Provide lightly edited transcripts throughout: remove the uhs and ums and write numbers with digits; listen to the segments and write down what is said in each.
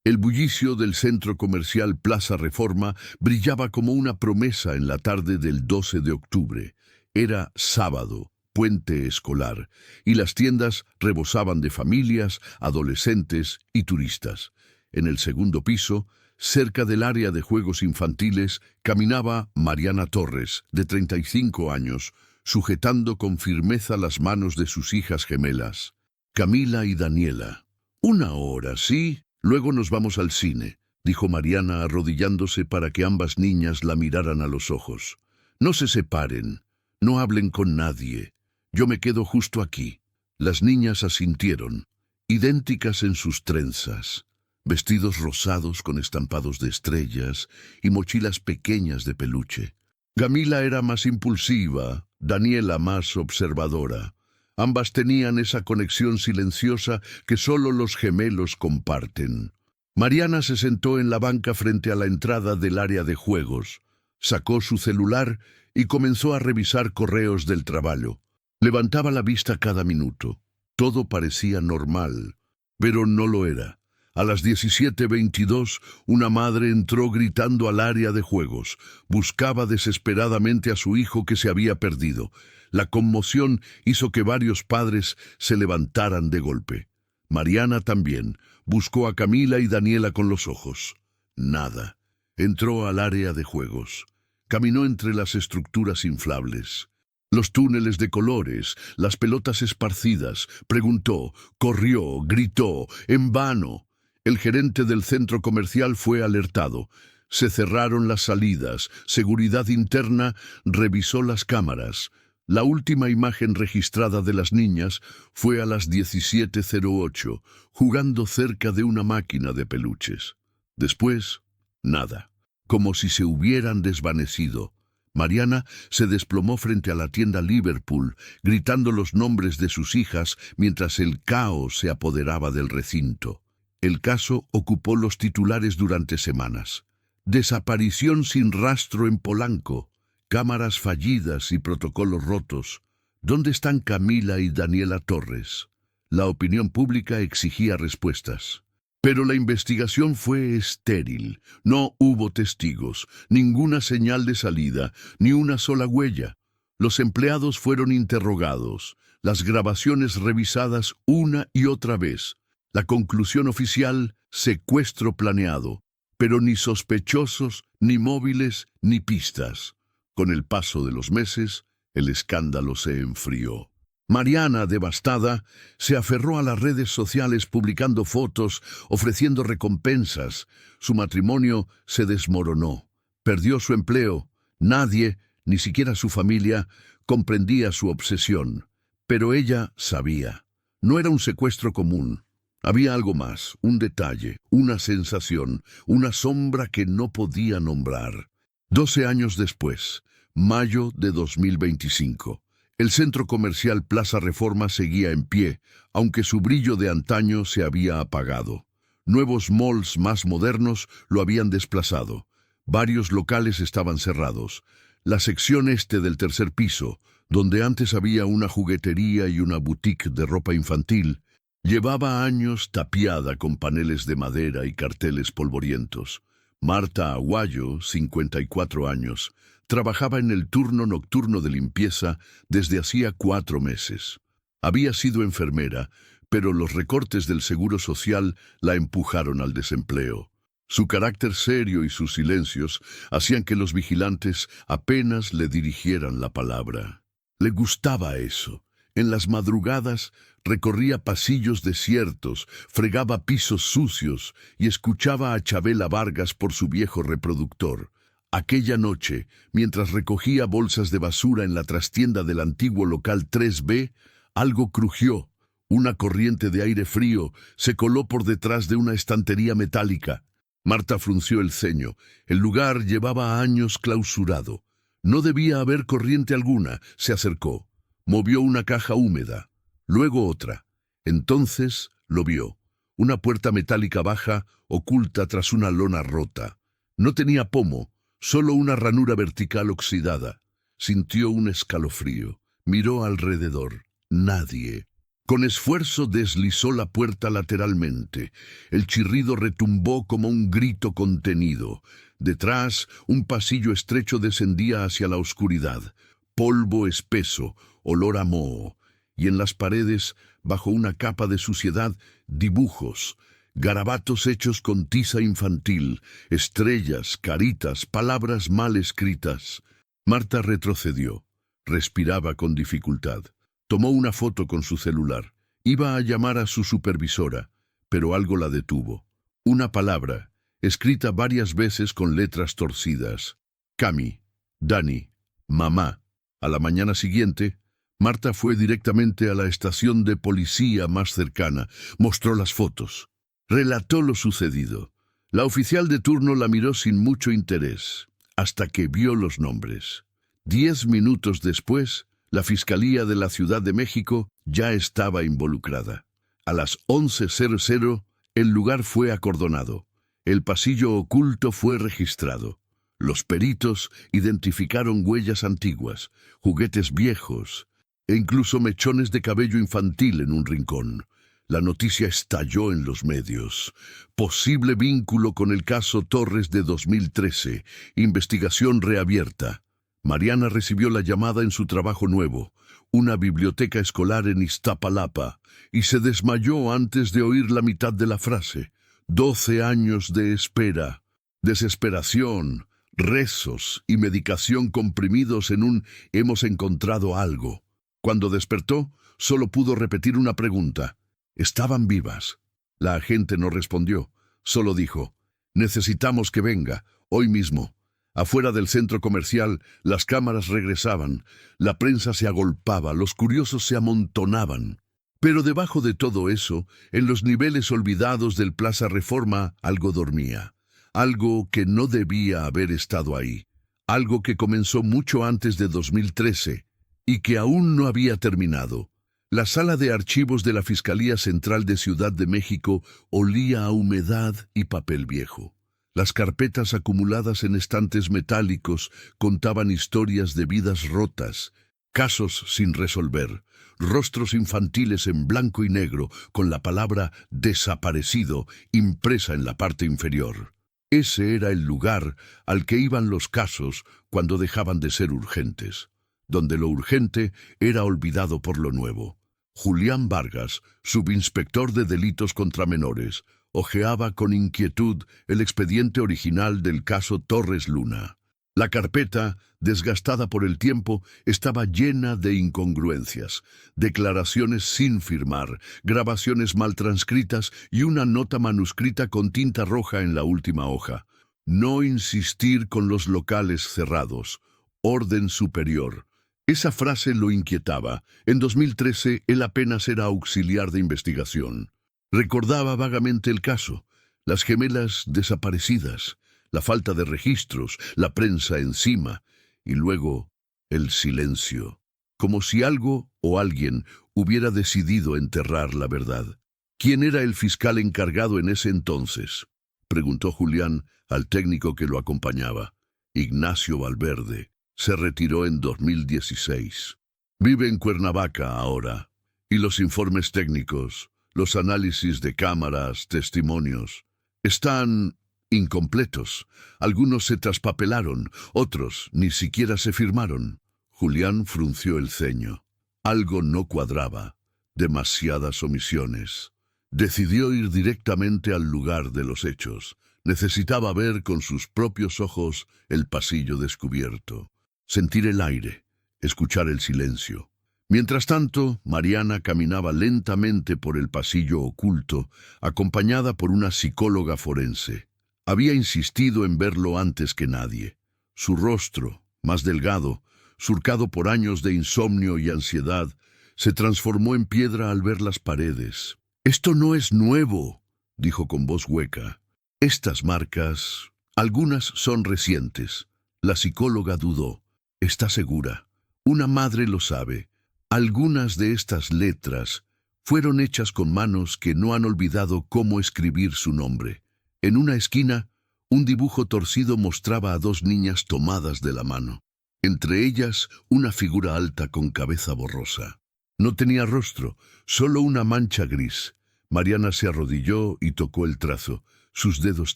El bullicio del centro comercial Plaza Reforma brillaba como una promesa en la tarde del 12 de octubre. Era sábado, puente escolar, y las tiendas rebosaban de familias, adolescentes y turistas. En el segundo piso, cerca del área de juegos infantiles, caminaba Mariana Torres, de 35 años, sujetando con firmeza las manos de sus hijas gemelas, Camila y Daniela. «Una hora, ¿sí? Luego nos vamos al cine», dijo Mariana arrodillándose para que ambas niñas la miraran a los ojos. «No se separen, no hablen con nadie. Yo me quedo justo aquí». Las niñas asintieron, idénticas en sus trenzas, vestidos rosados con estampados de estrellas y mochilas pequeñas de peluche. Camila era más impulsiva, Daniela más observadora. Ambas tenían esa conexión silenciosa que solo los gemelos comparten. Mariana se sentó en la banca frente a la entrada del área de juegos, sacó su celular y comenzó a revisar correos del trabajo. Levantaba la vista cada minuto. Todo parecía normal, pero no lo era. A las 17:22, una madre entró gritando al área de juegos. Buscaba desesperadamente a su hijo que se había perdido. La conmoción hizo que varios padres se levantaran de golpe. Mariana también buscó a Camila y Daniela con los ojos. Nada. Entró al área de juegos. Caminó entre las estructuras inflables, los túneles de colores, las pelotas esparcidas. Preguntó, corrió, gritó, en vano. El gerente del centro comercial fue alertado. Se cerraron las salidas. Seguridad interna revisó las cámaras. La última imagen registrada de las niñas fue a las 17:08, jugando cerca de una máquina de peluches. Después, nada, como si se hubieran desvanecido. Mariana se desplomó frente a la tienda Liverpool, gritando los nombres de sus hijas mientras el caos se apoderaba del recinto. El caso ocupó los titulares durante semanas. Desaparición sin rastro en Polanco. Cámaras fallidas y protocolos rotos. ¿Dónde están Camila y Daniela Torres? La opinión pública exigía respuestas. Pero la investigación fue estéril. No hubo testigos, ninguna señal de salida, ni una sola huella. Los empleados fueron interrogados, las grabaciones revisadas una y otra vez. La conclusión oficial: secuestro planeado, pero ni sospechosos, ni móviles, ni pistas. Con el paso de los meses, el escándalo se enfrió. Mariana, devastada, se aferró a las redes sociales publicando fotos, ofreciendo recompensas. Su matrimonio se desmoronó. Perdió su empleo. Nadie, ni siquiera su familia, comprendía su obsesión. Pero ella sabía. No era un secuestro común. Había algo más, un detalle, una sensación, una sombra que no podía nombrar. 12 años después, mayo de 2025, el centro comercial Plaza Reforma seguía en pie, aunque su brillo de antaño se había apagado. Nuevos malls más modernos lo habían desplazado. Varios locales estaban cerrados. La sección este del tercer piso, donde antes había una juguetería y una boutique de ropa infantil, llevaba años tapiada con paneles de madera y carteles polvorientos. Marta Aguayo, 54 años, trabajaba en el turno nocturno de limpieza desde hacía 4 meses. Había sido enfermera, pero los recortes del Seguro Social la empujaron al desempleo. Su carácter serio y sus silencios hacían que los vigilantes apenas le dirigieran la palabra. Le gustaba eso. En las madrugadas recorría pasillos desiertos, fregaba pisos sucios y escuchaba a Chabela Vargas por su viejo reproductor. Aquella noche, mientras recogía bolsas de basura en la trastienda del antiguo local 3B, algo crujió. Una corriente de aire frío se coló por detrás de una estantería metálica. Marta frunció el ceño. El lugar llevaba años clausurado. No debía haber corriente alguna. Se acercó. Movió una caja húmeda, luego otra. Entonces lo vio. Una puerta metálica baja, oculta tras una lona rota. No tenía pomo, solo una ranura vertical oxidada. Sintió un escalofrío. Miró alrededor. Nadie. Con esfuerzo deslizó la puerta lateralmente. El chirrido retumbó como un grito contenido. Detrás, un pasillo estrecho descendía hacia la oscuridad. Polvo espeso, olor a moho. Y en las paredes, bajo una capa de suciedad, dibujos, garabatos hechos con tiza infantil, estrellas, caritas, palabras mal escritas. Marta retrocedió. Respiraba con dificultad. Tomó una foto con su celular. Iba a llamar a su supervisora, pero algo la detuvo. Una palabra, escrita varias veces con letras torcidas. Cami, Dani, mamá. A la mañana siguiente, Marta fue directamente a la estación de policía más cercana. Mostró las fotos. Relató lo sucedido. La oficial de turno la miró sin mucho interés, hasta que vio los nombres. 10 minutos después, la Fiscalía de la Ciudad de México ya estaba involucrada. A las 11:00, el lugar fue acordonado. El pasillo oculto fue registrado. Los peritos identificaron huellas antiguas, juguetes viejos e incluso mechones de cabello infantil en un rincón. La noticia estalló en los medios. Posible vínculo con el caso Torres de 2013. Investigación reabierta. Mariana recibió la llamada en su trabajo nuevo, una biblioteca escolar en Iztapalapa, y se desmayó antes de oír la mitad de la frase. 12 años de espera, desesperación, rezos y medicación comprimidos en un «hemos encontrado algo». Cuando despertó, solo pudo repetir una pregunta. ¿Estaban vivas? La agente no respondió, solo dijo, «Necesitamos que venga, hoy mismo». Afuera del centro comercial, las cámaras regresaban, la prensa se agolpaba, los curiosos se amontonaban. Pero debajo de todo eso, en los niveles olvidados del Plaza Reforma, algo dormía. Algo que no debía haber estado ahí. Algo que comenzó mucho antes de 2013 y que aún no había terminado. La sala de archivos de la Fiscalía Central de Ciudad de México olía a humedad y papel viejo. Las carpetas acumuladas en estantes metálicos contaban historias de vidas rotas, casos sin resolver, rostros infantiles en blanco y negro con la palabra desaparecido impresa en la parte inferior. Ese era el lugar al que iban los casos cuando dejaban de ser urgentes, donde lo urgente era olvidado por lo nuevo. Julián Vargas, subinspector de delitos contra menores, hojeaba con inquietud el expediente original del caso Torres Luna. La carpeta, desgastada por el tiempo, estaba llena de incongruencias, declaraciones sin firmar, grabaciones mal transcritas y una nota manuscrita con tinta roja en la última hoja. No insistir con los locales cerrados. Orden superior. Esa frase lo inquietaba. En 2013 él apenas era auxiliar de investigación. Recordaba vagamente el caso, las gemelas desaparecidas, la falta de registros, la prensa encima, y luego el silencio, como si algo o alguien hubiera decidido enterrar la verdad. ¿Quién era el fiscal encargado en ese entonces?, preguntó Julián al técnico que lo acompañaba. Ignacio Valverde. Se retiró en 2016. Vive en Cuernavaca ahora. Y los informes técnicos, los análisis de cámaras, testimonios, están incompletos. Algunos se traspapelaron, otros ni siquiera se firmaron. Julián frunció el ceño. Algo no cuadraba. Demasiadas omisiones. Decidió ir directamente al lugar de los hechos. Necesitaba ver con sus propios ojos el pasillo descubierto. Sentir el aire, escuchar el silencio. Mientras tanto, Mariana caminaba lentamente por el pasillo oculto, acompañada por una psicóloga forense. Había insistido en verlo antes que nadie. Su rostro, más delgado, surcado por años de insomnio y ansiedad, se transformó en piedra al ver las paredes. «Esto no es nuevo», dijo con voz hueca. «Estas marcas, algunas son recientes». La psicóloga dudó. «¿Está segura? Una madre lo sabe. Algunas de estas letras fueron hechas con manos que no han olvidado cómo escribir su nombre». En una esquina, un dibujo torcido mostraba a dos niñas tomadas de la mano. Entre ellas, una figura alta con cabeza borrosa. No tenía rostro, solo una mancha gris. Mariana se arrodilló y tocó el trazo. Sus dedos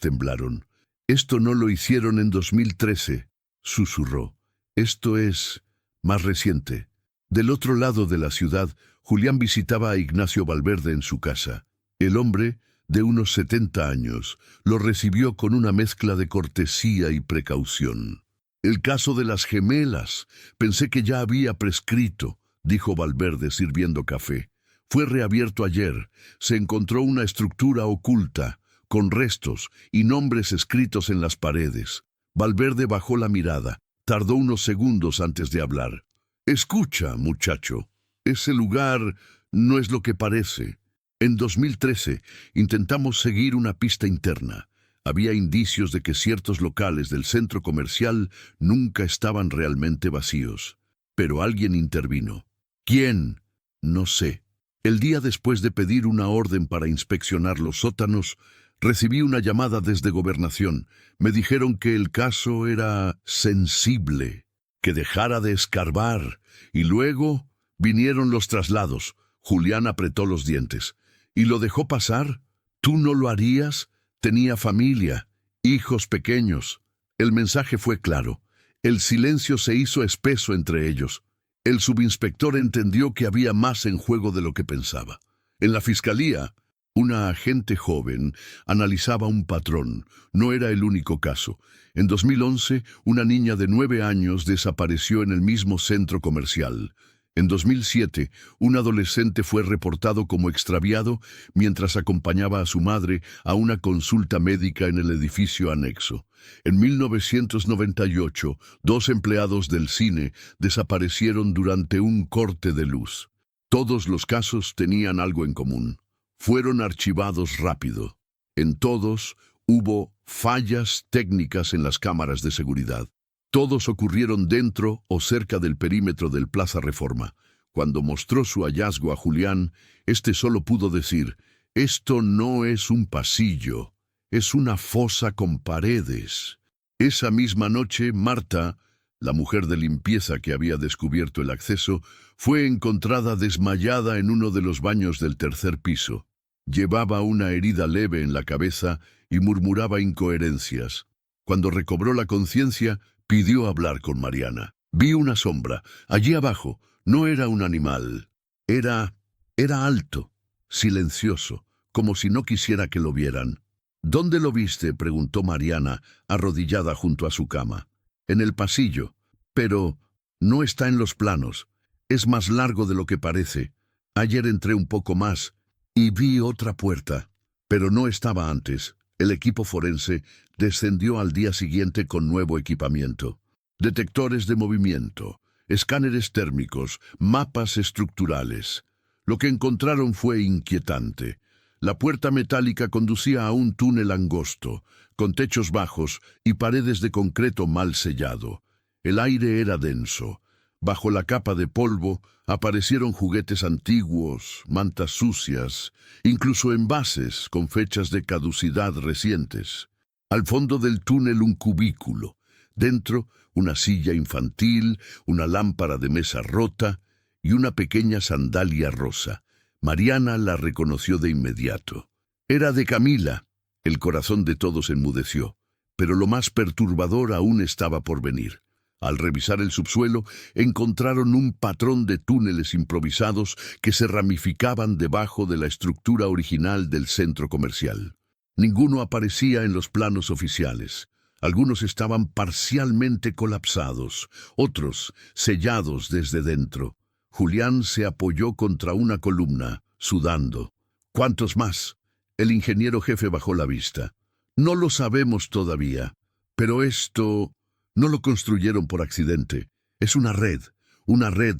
temblaron. «Esto no lo hicieron en 2013», susurró. «Esto es más reciente». Del otro lado de la ciudad, Julián visitaba a Ignacio Valverde en su casa. El hombre, de unos 70 años, lo recibió con una mezcla de cortesía y precaución. «El caso de las gemelas. Pensé que ya había prescrito», dijo Valverde sirviendo café. «Fue reabierto ayer. Se encontró una estructura oculta, con restos y nombres escritos en las paredes». Valverde bajó la mirada. Tardó unos segundos antes de hablar. «Escucha, muchacho. Ese lugar no es lo que parece. En 2013 intentamos seguir una pista interna. Había indicios de que ciertos locales del centro comercial nunca estaban realmente vacíos. Pero alguien intervino. ¿Quién? No sé. El día después de pedir una orden para inspeccionar los sótanos, recibí una llamada desde Gobernación. Me dijeron que el caso era sensible, que dejara de escarbar, y luego vinieron los traslados». Julián apretó los dientes. «¿Y lo dejó pasar? ¿Tú no lo harías? Tenía familia, hijos pequeños». El mensaje fue claro. El silencio se hizo espeso entre ellos. El subinspector entendió que había más en juego de lo que pensaba. En la fiscalía, una agente joven analizaba un patrón. No era el único caso. En 2011, una niña de 9 años desapareció en el mismo centro comercial. En 2007, un adolescente fue reportado como extraviado mientras acompañaba a su madre a una consulta médica en el edificio anexo. En 1998, 2 empleados del cine desaparecieron durante un corte de luz. Todos los casos tenían algo en común. Fueron archivados rápido. En todos hubo fallas técnicas en las cámaras de seguridad. Todos ocurrieron dentro o cerca del perímetro del Plaza Reforma. Cuando mostró su hallazgo a Julián, este solo pudo decir: «Esto no es un pasillo, es una fosa con paredes». Esa misma noche, Marta, la mujer de limpieza que había descubierto el acceso, fue encontrada desmayada en uno de los baños del 3er piso. Llevaba una herida leve en la cabeza y murmuraba incoherencias. Cuando recobró la conciencia, pidió hablar con Mariana. «Vi una sombra, allí abajo. No era un animal. Era alto, silencioso, como si no quisiera que lo vieran». «¿Dónde lo viste?», preguntó Mariana, arrodillada junto a su cama. «En el pasillo. Pero no está en los planos. Es más largo de lo que parece. Ayer entré un poco más y vi otra puerta, pero no estaba antes». El equipo forense descendió al día siguiente con nuevo equipamiento. Detectores de movimiento, escáneres térmicos, mapas estructurales. Lo que encontraron fue inquietante. La puerta metálica conducía a un túnel angosto, con techos bajos y paredes de concreto mal sellado. El aire era denso. Bajo la capa de polvo aparecieron juguetes antiguos, mantas sucias, incluso envases con fechas de caducidad recientes. Al fondo del túnel un cubículo. Dentro, una silla infantil, una lámpara de mesa rota y una pequeña sandalia rosa. Mariana la reconoció de inmediato. Era de Camila. El corazón de todos enmudeció. Pero lo más perturbador aún estaba por venir. Al revisar el subsuelo, encontraron un patrón de túneles improvisados que se ramificaban debajo de la estructura original del centro comercial. Ninguno aparecía en los planos oficiales. Algunos estaban parcialmente colapsados, otros sellados desde dentro. Julián se apoyó contra una columna, sudando. «¿Cuántos más?». El ingeniero jefe bajó la vista. «No lo sabemos todavía, pero esto no lo construyeron por accidente. Es una red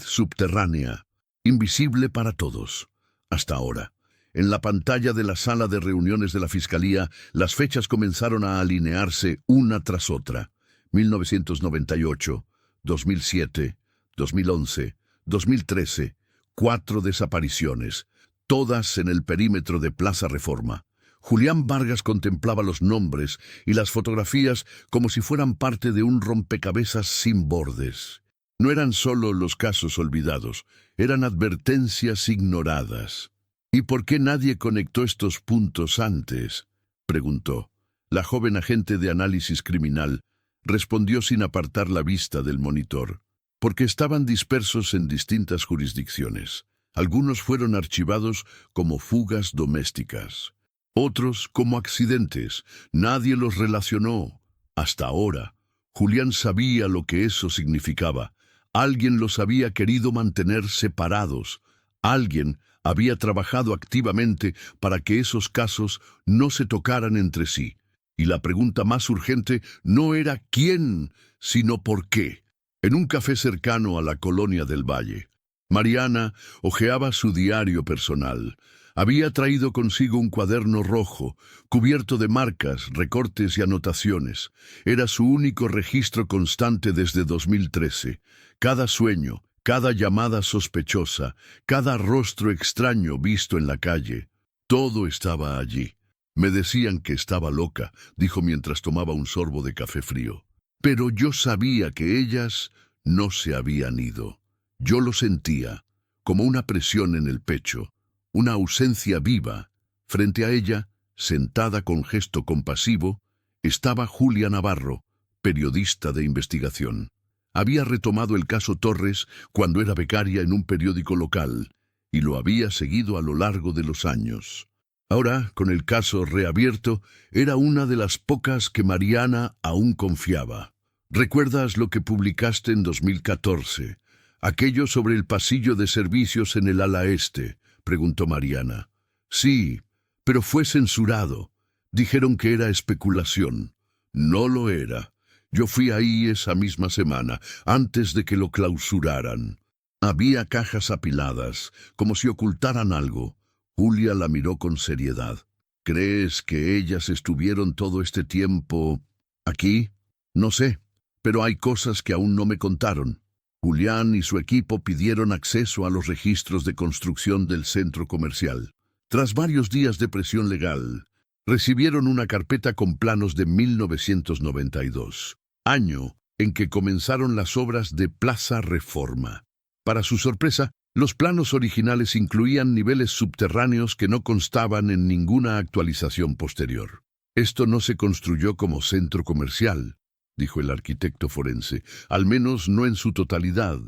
subterránea, invisible para todos. Hasta ahora». En la pantalla de la sala de reuniones de la Fiscalía, las fechas comenzaron a alinearse una tras otra. 1998, 2007, 2011, 2013, 4 desapariciones, todas en el perímetro de Plaza Reforma. Julián Vargas contemplaba los nombres y las fotografías como si fueran parte de un rompecabezas sin bordes. No eran solo los casos olvidados, eran advertencias ignoradas. ¿Y por qué nadie conectó estos puntos antes?, preguntó. La joven agente de análisis criminal respondió sin apartar la vista del monitor. Porque estaban dispersos en distintas jurisdicciones. Algunos fueron archivados como fugas domésticas. Otros como accidentes. Nadie los relacionó. Hasta ahora, Julián sabía lo que eso significaba. Alguien los había querido mantener separados. Alguien había trabajado activamente para que esos casos no se tocaran entre sí. Y la pregunta más urgente no era quién, sino por qué. En un café cercano a la colonia del Valle, Mariana hojeaba su diario personal. Había traído consigo un cuaderno rojo, cubierto de marcas, recortes y anotaciones. Era su único registro constante desde 2013. Cada sueño, cada llamada sospechosa, cada rostro extraño visto en la calle, todo estaba allí. Me decían que estaba loca, dijo mientras tomaba un sorbo de café frío. Pero yo sabía que ellas no se habían ido. Yo lo sentía, como una presión en el pecho, una ausencia viva. Frente a ella, sentada con gesto compasivo, estaba Julia Navarro, periodista de investigación. Había retomado el caso Torres cuando era becaria en un periódico local, y lo había seguido a lo largo de los años. Ahora, con el caso reabierto, era una de las pocas que Mariana aún confiaba. ¿Recuerdas lo que publicaste en 2014? Aquello sobre el pasillo de servicios en el ala este, preguntó Mariana. Sí, pero fue censurado. Dijeron que era especulación. No lo era. Yo fui ahí esa misma semana, antes de que lo clausuraran. Había cajas apiladas, como si ocultaran algo. Julia la miró con seriedad. ¿Crees que ellas estuvieron todo este tiempo aquí? No sé, pero hay cosas que aún no me contaron. Julián y su equipo pidieron acceso a los registros de construcción del centro comercial. Tras varios días de presión legal, recibieron una carpeta con planos de 1992, año en que comenzaron las obras de Plaza Reforma. Para su sorpresa, los planos originales incluían niveles subterráneos que no constaban en ninguna actualización posterior. Esto no se construyó como centro comercial, dijo el arquitecto forense, al menos no en su totalidad.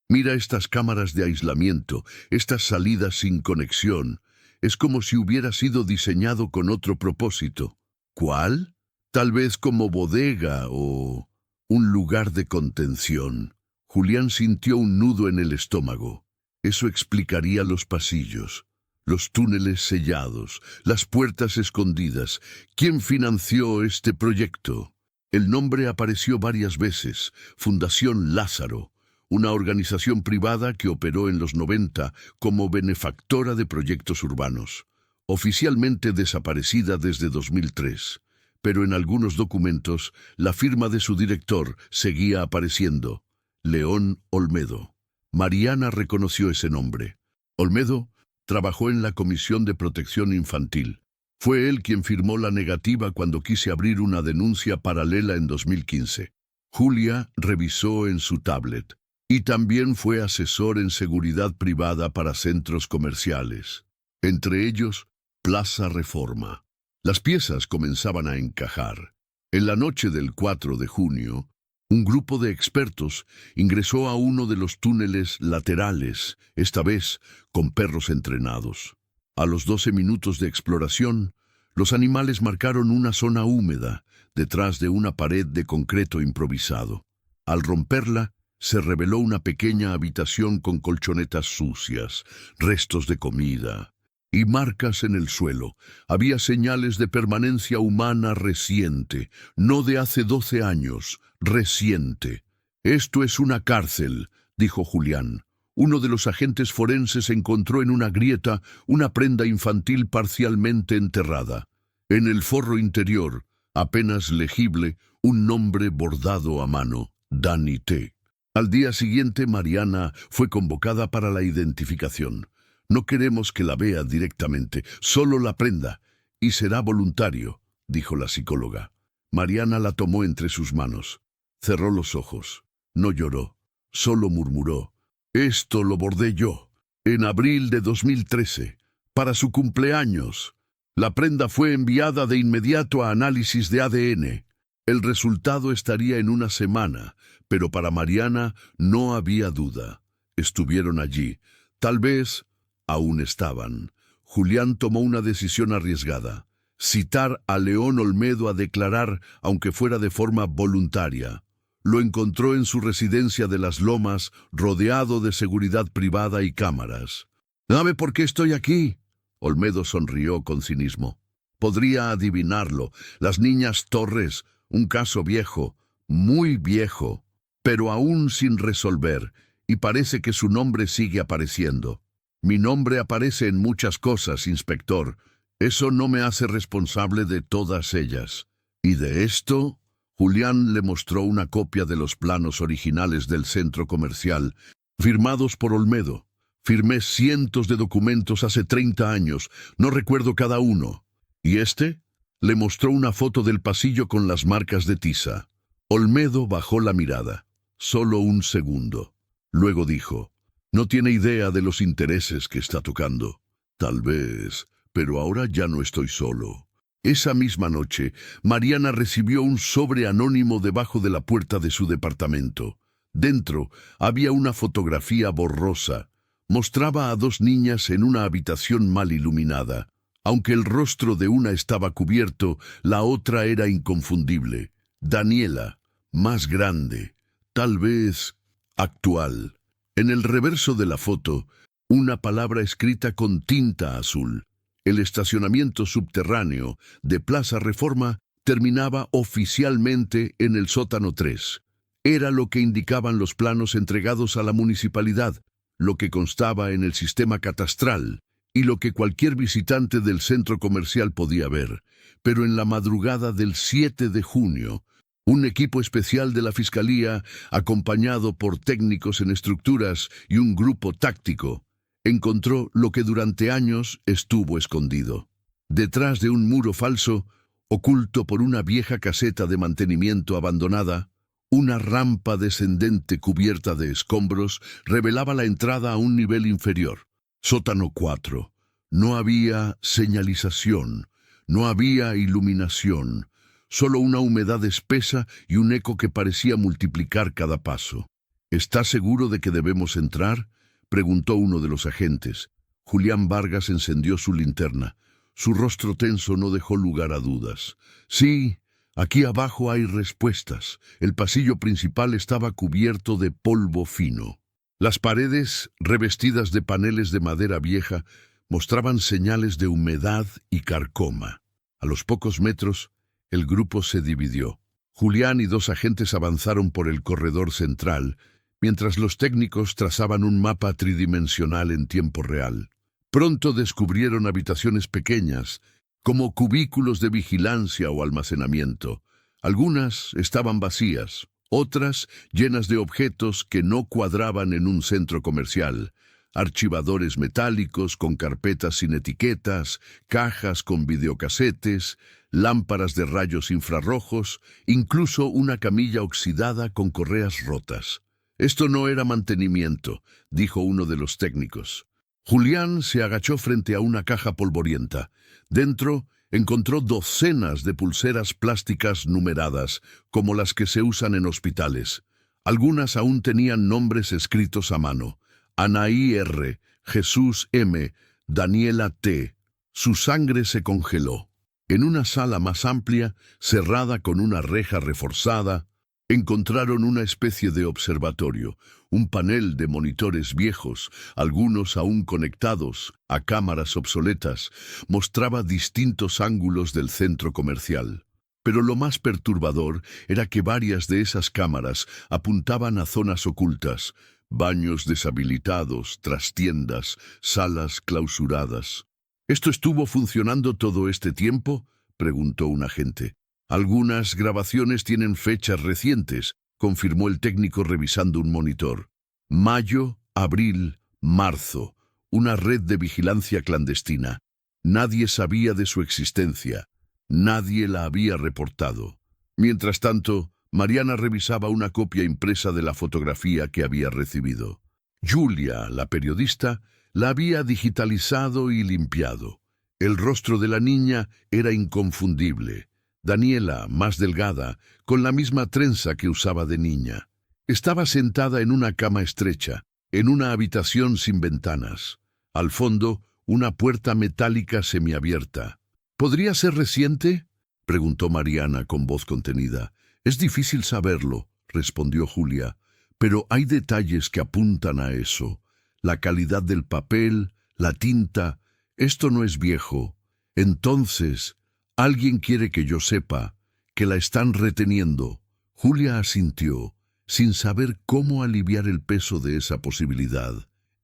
Mira estas cámaras de aislamiento, estas salidas sin conexión. Es como si hubiera sido diseñado con otro propósito. ¿Cuál? Tal vez como bodega o un lugar de contención. Julián sintió un nudo en el estómago. Eso explicaría los pasillos, los túneles sellados, las puertas escondidas. ¿Quién financió este proyecto? El nombre apareció varias veces: Fundación Lázaro, una organización privada que operó en los 90 como benefactora de proyectos urbanos, oficialmente desaparecida desde 2003. Pero en algunos documentos, la firma de su director seguía apareciendo: León Olmedo. Mariana reconoció ese nombre. Olmedo trabajó en la Comisión de Protección Infantil. Fue él quien firmó la negativa cuando quise abrir una denuncia paralela en 2015. Julia revisó en su tablet. Y también fue asesor en seguridad privada para centros comerciales. Entre ellos, Plaza Reforma. Las piezas comenzaban a encajar. En la noche del 4 de junio, un grupo de expertos ingresó a uno de los túneles laterales, esta vez con perros entrenados. A los 12 minutos de exploración, los animales marcaron una zona húmeda detrás de una pared de concreto improvisado. Al romperla, se reveló una pequeña habitación con colchonetas sucias, restos de comida y marcas en el suelo. Había señales de permanencia humana reciente, no de hace 12 años, reciente. «Esto es una cárcel», dijo Julián. Uno de los agentes forenses encontró en una grieta una prenda infantil parcialmente enterrada. En el forro interior, apenas legible, un nombre bordado a mano: Dani T. Al día siguiente, Mariana fue convocada para la identificación. «No queremos que la vea directamente, solo la prenda, y será voluntario», dijo la psicóloga. Mariana la tomó entre sus manos. Cerró los ojos. No lloró. solo murmuró: «Esto lo bordé yo, en abril de 2013, para su cumpleaños. La prenda fue enviada de inmediato a análisis de ADN. El resultado estaría en una semana, pero para Mariana no había duda. Estuvieron allí. Tal vez aún estaban. Julián tomó una decisión arriesgada: citar a León Olmedo a declarar, aunque fuera de forma voluntaria. Lo encontró en su residencia de Las Lomas, rodeado de seguridad privada y cámaras. «¿Sabe por qué estoy aquí?». Olmedo sonrió con cinismo. «Podría adivinarlo. Las niñas Torres, un caso viejo, muy viejo, pero aún sin resolver, y parece que su nombre sigue apareciendo». «Mi nombre aparece en muchas cosas, inspector. Eso no me hace responsable de todas ellas». «¿Y de esto?». Julián le mostró una copia de los planos originales del centro comercial, firmados por Olmedo. «Firmé cientos de documentos hace 30 años, no recuerdo cada uno». «¿Y este?». Le mostró una foto del pasillo con las marcas de tiza. Olmedo bajó la mirada. Solo un segundo. Luego dijo: «No tiene idea de los intereses que está tocando». «Tal vez, pero ahora ya no estoy solo». Esa misma noche, Mariana recibió un sobre anónimo debajo de la puerta de su departamento. Dentro había una fotografía borrosa. Mostraba a dos niñas en una habitación mal iluminada. Aunque el rostro de una estaba cubierto, la otra era inconfundible. Daniela, más grande, tal vez actual. En el reverso de la foto, una palabra escrita con tinta azul. El estacionamiento subterráneo de Plaza Reforma terminaba oficialmente en el sótano 3. Era lo que indicaban los planos entregados a la municipalidad, lo que constaba en el sistema catastral y lo que cualquier visitante del centro comercial podía ver. Pero en la madrugada del 7 de junio, un equipo especial de la Fiscalía, acompañado por técnicos en estructuras y un grupo táctico, encontró lo que durante años estuvo escondido. Detrás de un muro falso, oculto por una vieja caseta de mantenimiento abandonada, una rampa descendente cubierta de escombros revelaba la entrada a un nivel inferior. Sótano 4. No había señalización, no había iluminación, solo una humedad espesa y un eco que parecía multiplicar cada paso. «¿Está seguro de que debemos entrar?», preguntó uno de los agentes. Julián Vargas encendió su linterna. Su rostro tenso no dejó lugar a dudas. «Sí, aquí abajo hay respuestas». El pasillo principal estaba cubierto de polvo fino. Las paredes, revestidas de paneles de madera vieja, mostraban señales de humedad y carcoma. A los pocos metros, el grupo se dividió. Julián y dos agentes avanzaron por el corredor central, mientras los técnicos trazaban un mapa tridimensional en tiempo real. Pronto descubrieron habitaciones pequeñas, como cubículos de vigilancia o almacenamiento. Algunas estaban vacías, otras llenas de objetos que no cuadraban en un centro comercial. Archivadores metálicos con carpetas sin etiquetas, cajas con videocasetes, lámparas de rayos infrarrojos, incluso una camilla oxidada con correas rotas. «Esto no era mantenimiento», dijo uno de los técnicos. Julián se agachó frente a una caja polvorienta. Dentro encontró docenas de pulseras plásticas numeradas, como las que se usan en hospitales. Algunas aún tenían nombres escritos a mano: Anaí R., Jesús M., Daniela T. Su sangre se congeló. En una sala más amplia, cerrada con una reja reforzada, encontraron una especie de observatorio, un panel de monitores viejos, algunos aún conectados a cámaras obsoletas. Mostraba distintos ángulos del centro comercial. Pero lo más perturbador era que varias de esas cámaras apuntaban a zonas ocultas: baños deshabilitados, trastiendas, salas clausuradas. «¿Esto estuvo funcionando todo este tiempo?», preguntó un agente. «Algunas grabaciones tienen fechas recientes», confirmó el técnico revisando un monitor. «Mayo, abril, marzo. Una red de vigilancia clandestina. Nadie sabía de su existencia. Nadie la había reportado». Mientras tanto, Mariana revisaba una copia impresa de la fotografía que había recibido. Julia, la periodista, la había digitalizado y limpiado. El rostro de la niña era inconfundible. Daniela, más delgada, con la misma trenza que usaba de niña. Estaba sentada en una cama estrecha, en una habitación sin ventanas. Al fondo, una puerta metálica semiabierta. ¿Podría ser reciente?, preguntó Mariana con voz contenida. Es difícil saberlo, respondió Julia, pero hay detalles que apuntan a eso. La calidad del papel, la tinta. Esto no es viejo. Entonces, alguien quiere que yo sepa que la están reteniendo. Julia asintió, sin saber cómo aliviar el peso de esa posibilidad.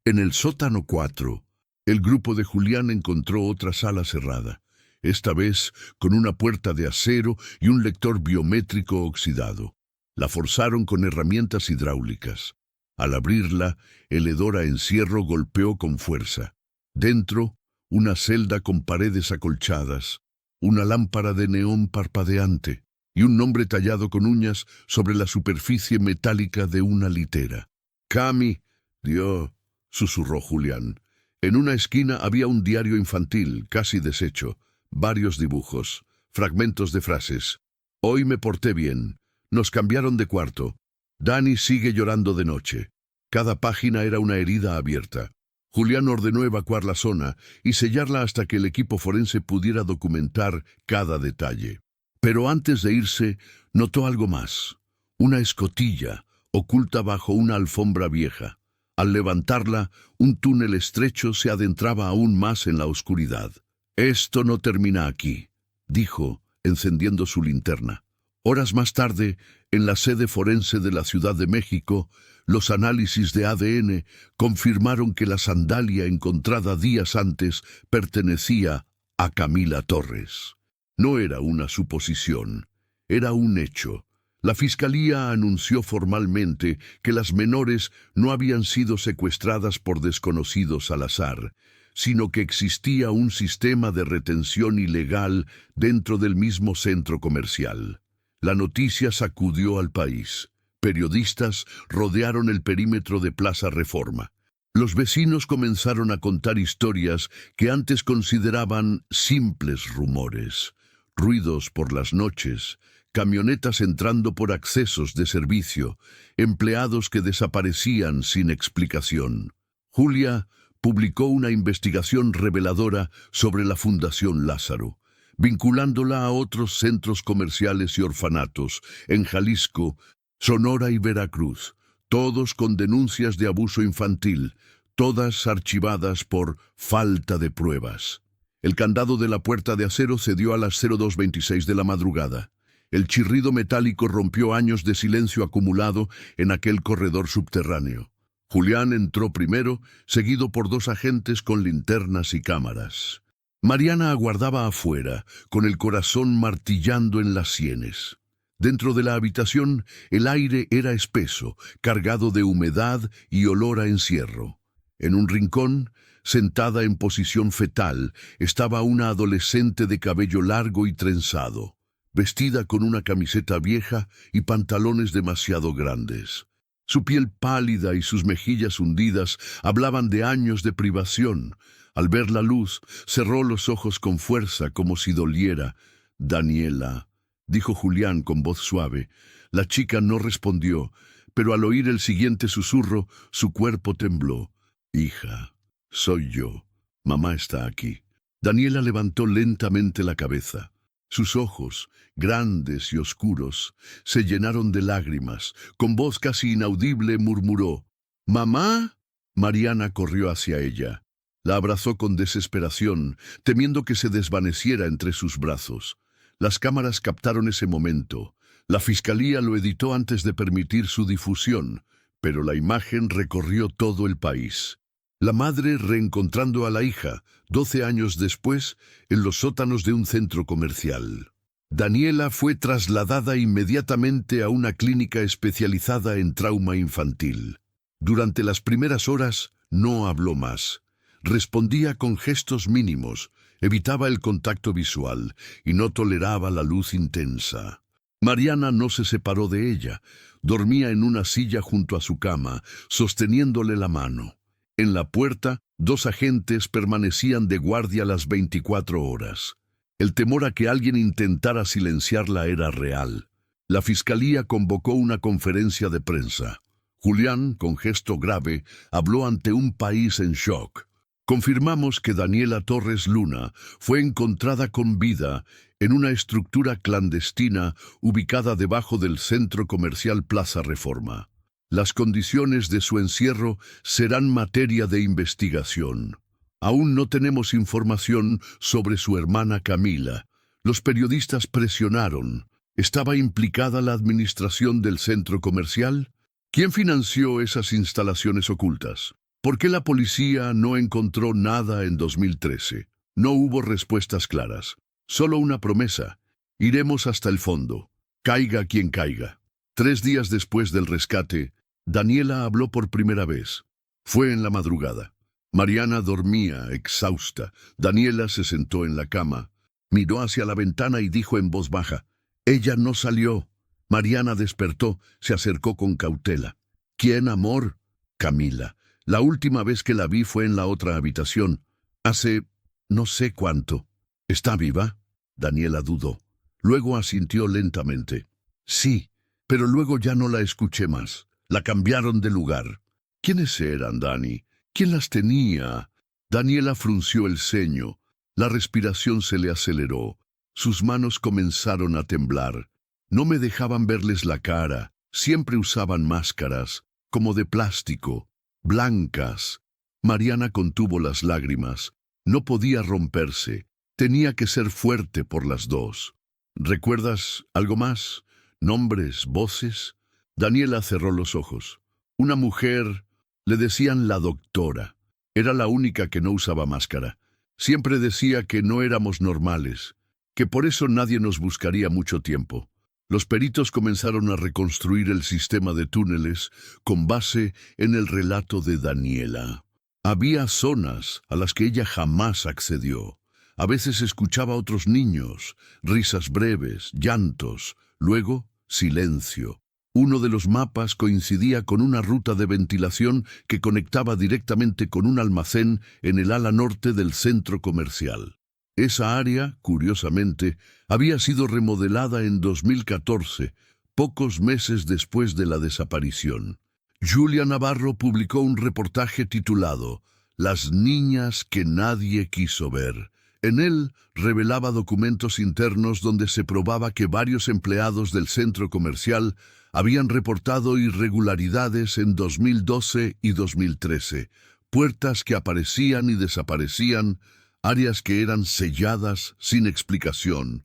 En el sótano 4, el grupo de Julián encontró otra sala cerrada, esta vez con una puerta de acero y un lector biométrico oxidado. La forzaron con herramientas hidráulicas. Al abrirla, el hedor a encierro golpeó con fuerza. Dentro, una celda con paredes acolchadas, una lámpara de neón parpadeante y un nombre tallado con uñas sobre la superficie metálica de una litera. «Cami», Dios, susurró Julián. En una esquina había un diario infantil, casi deshecho, varios dibujos, fragmentos de frases. «Hoy me porté bien. Nos cambiaron de cuarto. Dani sigue llorando de noche». Cada página era una herida abierta. Julián ordenó evacuar la zona y sellarla hasta que el equipo forense pudiera documentar cada detalle. Pero antes de irse, notó algo más. Una escotilla, oculta bajo una alfombra vieja. Al levantarla, un túnel estrecho se adentraba aún más en la oscuridad. «Esto no termina aquí», dijo, encendiendo su linterna. Horas más tarde, en la sede forense de la Ciudad de México, los análisis de ADN confirmaron que la sandalia encontrada días antes pertenecía a Camila Torres. No era una suposición, era un hecho. La Fiscalía anunció formalmente que las menores no habían sido secuestradas por desconocidos al azar, sino que existía un sistema de retención ilegal dentro del mismo centro comercial. La noticia sacudió al país. Periodistas rodearon el perímetro de Plaza Reforma. Los vecinos comenzaron a contar historias que antes consideraban simples rumores. Ruidos por las noches, camionetas entrando por accesos de servicio, empleados que desaparecían sin explicación. Julia publicó una investigación reveladora sobre la Fundación Lázaro, vinculándola a otros centros comerciales y orfanatos en Jalisco, Sonora y Veracruz, todos con denuncias de abuso infantil, todas archivadas por falta de pruebas. El candado de la puerta de acero cedió a las 02:26 de la madrugada. El chirrido metálico rompió años de silencio acumulado en aquel corredor subterráneo. Julián entró primero, seguido por dos agentes con linternas y cámaras. Mariana aguardaba afuera, con el corazón martillando en las sienes. Dentro de la habitación, el aire era espeso, cargado de humedad y olor a encierro. En un rincón, sentada en posición fetal, estaba una adolescente de cabello largo y trenzado, vestida con una camiseta vieja y pantalones demasiado grandes. Su piel pálida y sus mejillas hundidas hablaban de años de privación. Al ver la luz, cerró los ojos con fuerza como si doliera. «Daniela», dijo Julián con voz suave. La chica no respondió, pero al oír el siguiente susurro, su cuerpo tembló. «Hija, soy yo. Mamá está aquí». Daniela levantó lentamente la cabeza. Sus ojos, grandes y oscuros, se llenaron de lágrimas. Con voz casi inaudible murmuró: «¿Mamá?». Mariana corrió hacia ella. La abrazó con desesperación, temiendo que se desvaneciera entre sus brazos. Las cámaras captaron ese momento. La Fiscalía lo editó antes de permitir su difusión, pero la imagen recorrió todo el país. La madre reencontrando a la hija, 12 años después, en los sótanos de un centro comercial. Daniela fue trasladada inmediatamente a una clínica especializada en trauma infantil. Durante las primeras horas no habló más. Respondía con gestos mínimos, evitaba el contacto visual y no toleraba la luz intensa. Mariana no se separó de ella. Dormía en una silla junto a su cama, sosteniéndole la mano. En la puerta, 2 agentes permanecían de guardia las 24 horas. El temor a que alguien intentara silenciarla era real. La fiscalía convocó una conferencia de prensa. Julián, con gesto grave, habló ante un país en shock. Confirmamos que Daniela Torres Luna fue encontrada con vida en una estructura clandestina ubicada debajo del centro comercial Plaza Reforma. Las condiciones de su encierro serán materia de investigación. Aún no tenemos información sobre su hermana Camila. Los periodistas presionaron. ¿Estaba implicada la administración del centro comercial? ¿Quién financió esas instalaciones ocultas? ¿Por qué la policía no encontró nada en 2013? No hubo respuestas claras. Solo una promesa. Iremos hasta el fondo. Caiga quien caiga. 3 días después del rescate, Daniela habló por primera vez. Fue en la madrugada. Mariana dormía, exhausta. Daniela se sentó en la cama, miró hacia la ventana y dijo en voz baja: «Ella no salió». Mariana despertó, se acercó con cautela. «¿Quién, amor?» «Camila. La última vez que la vi fue en la otra habitación. Hace no sé cuánto». «¿Está viva?» Daniela dudó. Luego asintió lentamente. «Sí, pero luego ya no la escuché más. La cambiaron de lugar». «¿Quiénes eran, Dani? ¿Quién las tenía?» Daniela frunció el ceño. La respiración se le aceleró. Sus manos comenzaron a temblar. No me dejaban verles la cara. Siempre usaban máscaras, como de plástico, blancas. Mariana contuvo las lágrimas. No podía romperse. Tenía que ser fuerte por las 2. ¿Recuerdas algo más? ¿Nombres, voces? Daniela cerró los ojos. Una mujer, le decían la doctora. Era la única que no usaba máscara. Siempre decía que no éramos normales, que por eso nadie nos buscaría mucho tiempo. Los peritos comenzaron a reconstruir el sistema de túneles con base en el relato de Daniela. Había zonas a las que ella jamás accedió. A veces escuchaba a otros niños, risas breves, llantos, luego silencio. Uno de los mapas coincidía con una ruta de ventilación que conectaba directamente con un almacén en el ala norte del centro comercial. Esa área, curiosamente, había sido remodelada en 2014, pocos meses después de la desaparición. Julia Navarro publicó un reportaje titulado «Las niñas que nadie quiso ver». En él revelaba documentos internos donde se probaba que varios empleados del centro comercial habían reportado irregularidades en 2012 y 2013, puertas que aparecían y desaparecían, áreas que eran selladas sin explicación,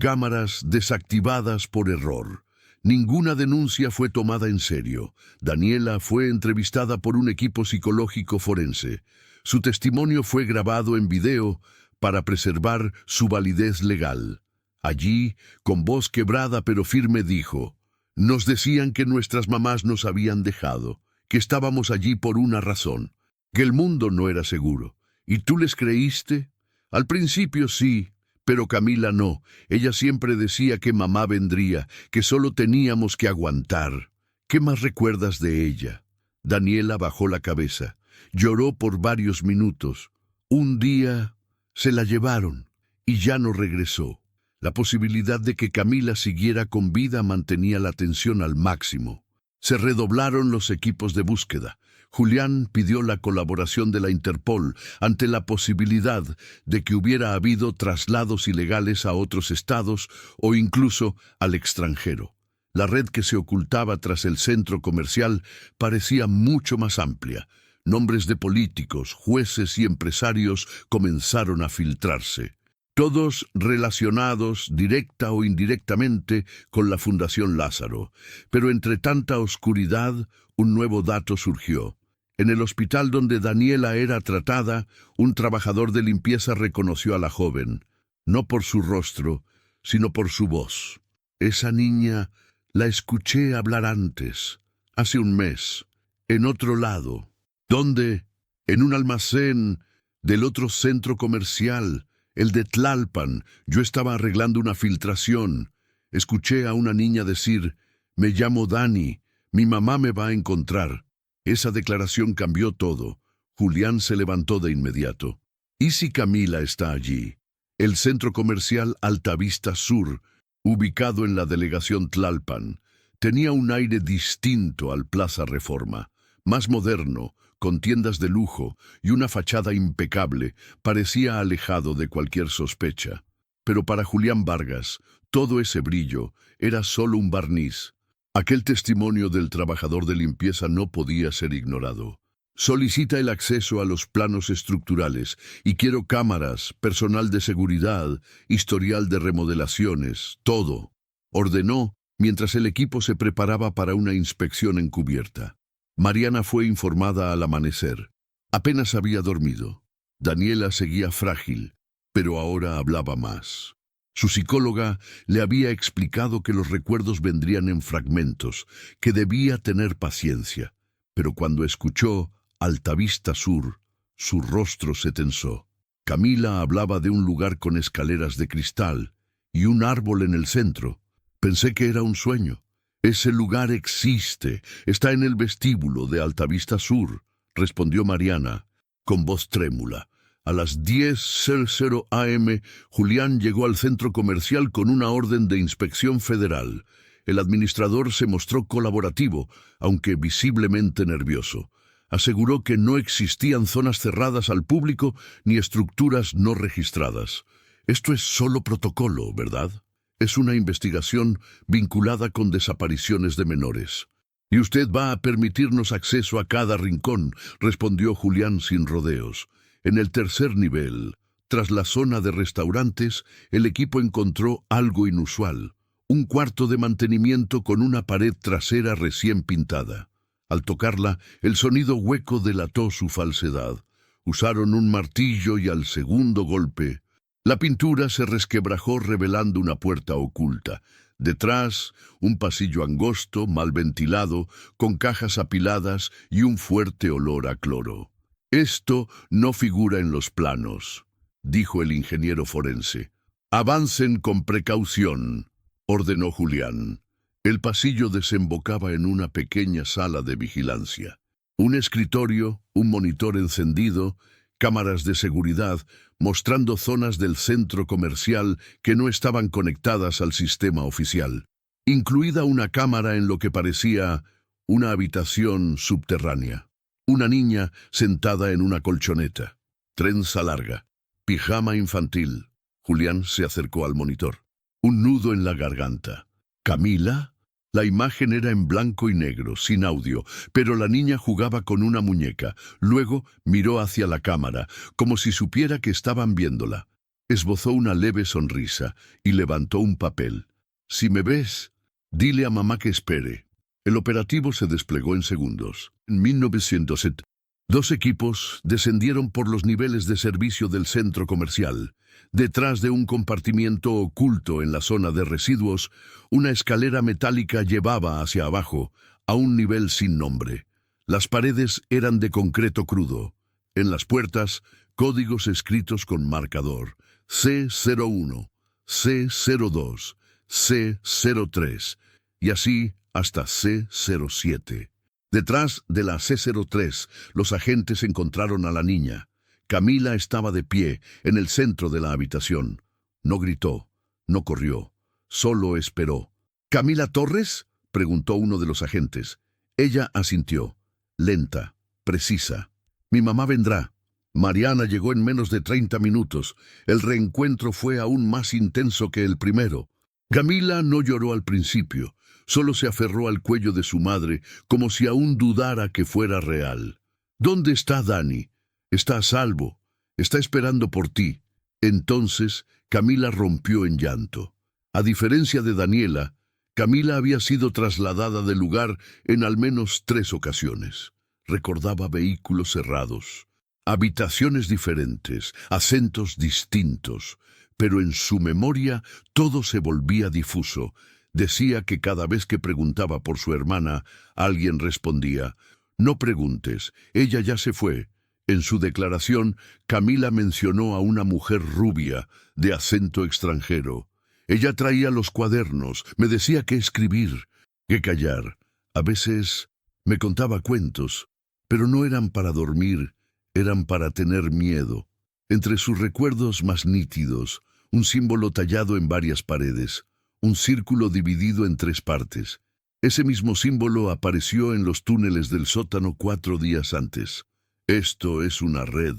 cámaras desactivadas por error. Ninguna denuncia fue tomada en serio. Daniela fue entrevistada por un equipo psicológico forense. Su testimonio fue grabado en video para preservar su validez legal. Allí, con voz quebrada pero firme, dijo: «Nos decían que nuestras mamás nos habían dejado, que estábamos allí por una razón, que el mundo no era seguro. ¿Y tú les creíste?» «Al principio sí, pero Camila no. Ella siempre decía que mamá vendría, que solo teníamos que aguantar». «¿Qué más recuerdas de ella?» Daniela bajó la cabeza. Lloró por varios minutos. Un día se la llevaron y ya no regresó. La posibilidad de que Camila siguiera con vida mantenía la tensión al máximo. Se redoblaron los equipos de búsqueda. Julián pidió la colaboración de la Interpol ante la posibilidad de que hubiera habido traslados ilegales a otros estados o incluso al extranjero. La red que se ocultaba tras el centro comercial parecía mucho más amplia. Nombres de políticos, jueces y empresarios comenzaron a filtrarse. Todos relacionados, directa o indirectamente, con la Fundación Lázaro. Pero entre tanta oscuridad, un nuevo dato surgió. En el hospital donde Daniela era tratada, un trabajador de limpieza reconoció a la joven, no por su rostro, sino por su voz. «Esa niña la escuché hablar antes, hace un mes, en otro lado». «¿Dónde?» «En un almacén del otro centro comercial, el de Tlalpan. Yo estaba arreglando una filtración. Escuché a una niña decir, «Me llamo Dani, mi mamá me va a encontrar». Esa declaración cambió todo. Julián se levantó de inmediato. ¿Y si Camila está allí? El centro comercial Altavista Sur, ubicado en la delegación Tlalpan, tenía un aire distinto al Plaza Reforma, más moderno, con tiendas de lujo y una fachada impecable, parecía alejado de cualquier sospecha. Pero para Julián Vargas, todo ese brillo era solo un barniz. Aquel testimonio del trabajador de limpieza no podía ser ignorado. Solicita el acceso a los planos estructurales y quiero cámaras, personal de seguridad, historial de remodelaciones, todo. Ordenó mientras el equipo se preparaba para una inspección encubierta. Mariana fue informada al amanecer. Apenas había dormido. Daniela seguía frágil, pero ahora hablaba más. Su psicóloga le había explicado que los recuerdos vendrían en fragmentos, que debía tener paciencia. Pero cuando escuchó Altavista Sur, su rostro se tensó. Camila hablaba de un lugar con escaleras de cristal y un árbol en el centro. Pensé que era un sueño. Ese lugar existe, está en el vestíbulo de Altavista Sur, respondió Mariana, con voz trémula. A las 10:00 am, Julián llegó al centro comercial con una orden de inspección federal. El administrador se mostró colaborativo, aunque visiblemente nervioso. Aseguró que no existían zonas cerradas al público ni estructuras no registradas. Esto es solo protocolo, ¿verdad? Es una investigación vinculada con desapariciones de menores. Y usted va a permitirnos acceso a cada rincón, respondió Julián sin rodeos. En el tercer nivel, tras la zona de restaurantes, el equipo encontró algo inusual. Un cuarto de mantenimiento con una pared trasera recién pintada. Al tocarla, el sonido hueco delató su falsedad. Usaron un martillo y al segundo golpe, la pintura se resquebrajó revelando una puerta oculta. Detrás, un pasillo angosto, mal ventilado, con cajas apiladas y un fuerte olor a cloro. Esto no figura en los planos, dijo el ingeniero forense. Avancen con precaución, ordenó Julián. El pasillo desembocaba en una pequeña sala de vigilancia. Un escritorio, un monitor encendido, cámaras de seguridad, mostrando zonas del centro comercial que no estaban conectadas al sistema oficial, incluida una cámara en lo que parecía una habitación subterránea. Una niña sentada en una colchoneta, trenza larga, pijama infantil. Julián se acercó al monitor. Un nudo en la garganta. ¿Camila? La imagen era en blanco y negro, sin audio, pero la niña jugaba con una muñeca. Luego miró hacia la cámara, como si supiera que estaban viéndola. Esbozó una leve sonrisa y levantó un papel. Si me ves, dile a mamá que espere. El operativo se desplegó en segundos. En 1907, 2 equipos descendieron por los niveles de servicio del centro comercial. Detrás de un compartimiento oculto en la zona de residuos, una escalera metálica llevaba hacia abajo, a un nivel sin nombre. Las paredes eran de concreto crudo. En las puertas, códigos escritos con marcador. C01, C02, C03, y así hasta C07. Detrás de la C03, los agentes encontraron a la niña. Camila estaba de pie, en el centro de la habitación. No gritó, no corrió, solo esperó. ¿Camila Torres?, preguntó uno de los agentes. Ella asintió, lenta, precisa. Mi mamá vendrá. Mariana llegó en menos de 30 minutos. El reencuentro fue aún más intenso que el primero. Camila no lloró al principio, solo se aferró al cuello de su madre, como si aún dudara que fuera real. ¿Dónde está Dani? Está a salvo. Está esperando por ti. Entonces, Camila rompió en llanto. A diferencia de Daniela, Camila había sido trasladada del lugar en al menos 3 ocasiones. Recordaba vehículos cerrados, habitaciones diferentes, acentos distintos, pero en su memoria todo se volvía difuso. Decía que cada vez que preguntaba por su hermana, alguien respondía, «No preguntes, ella ya se fue». En su declaración, Camila mencionó a una mujer rubia, de acento extranjero. Ella traía los cuadernos, me decía qué escribir, qué callar. A veces me contaba cuentos, pero no eran para dormir, eran para tener miedo. Entre sus recuerdos más nítidos, un símbolo tallado en varias paredes, un círculo dividido en 3 partes. Ese mismo símbolo apareció en los túneles del sótano 4 días antes. Esto es una red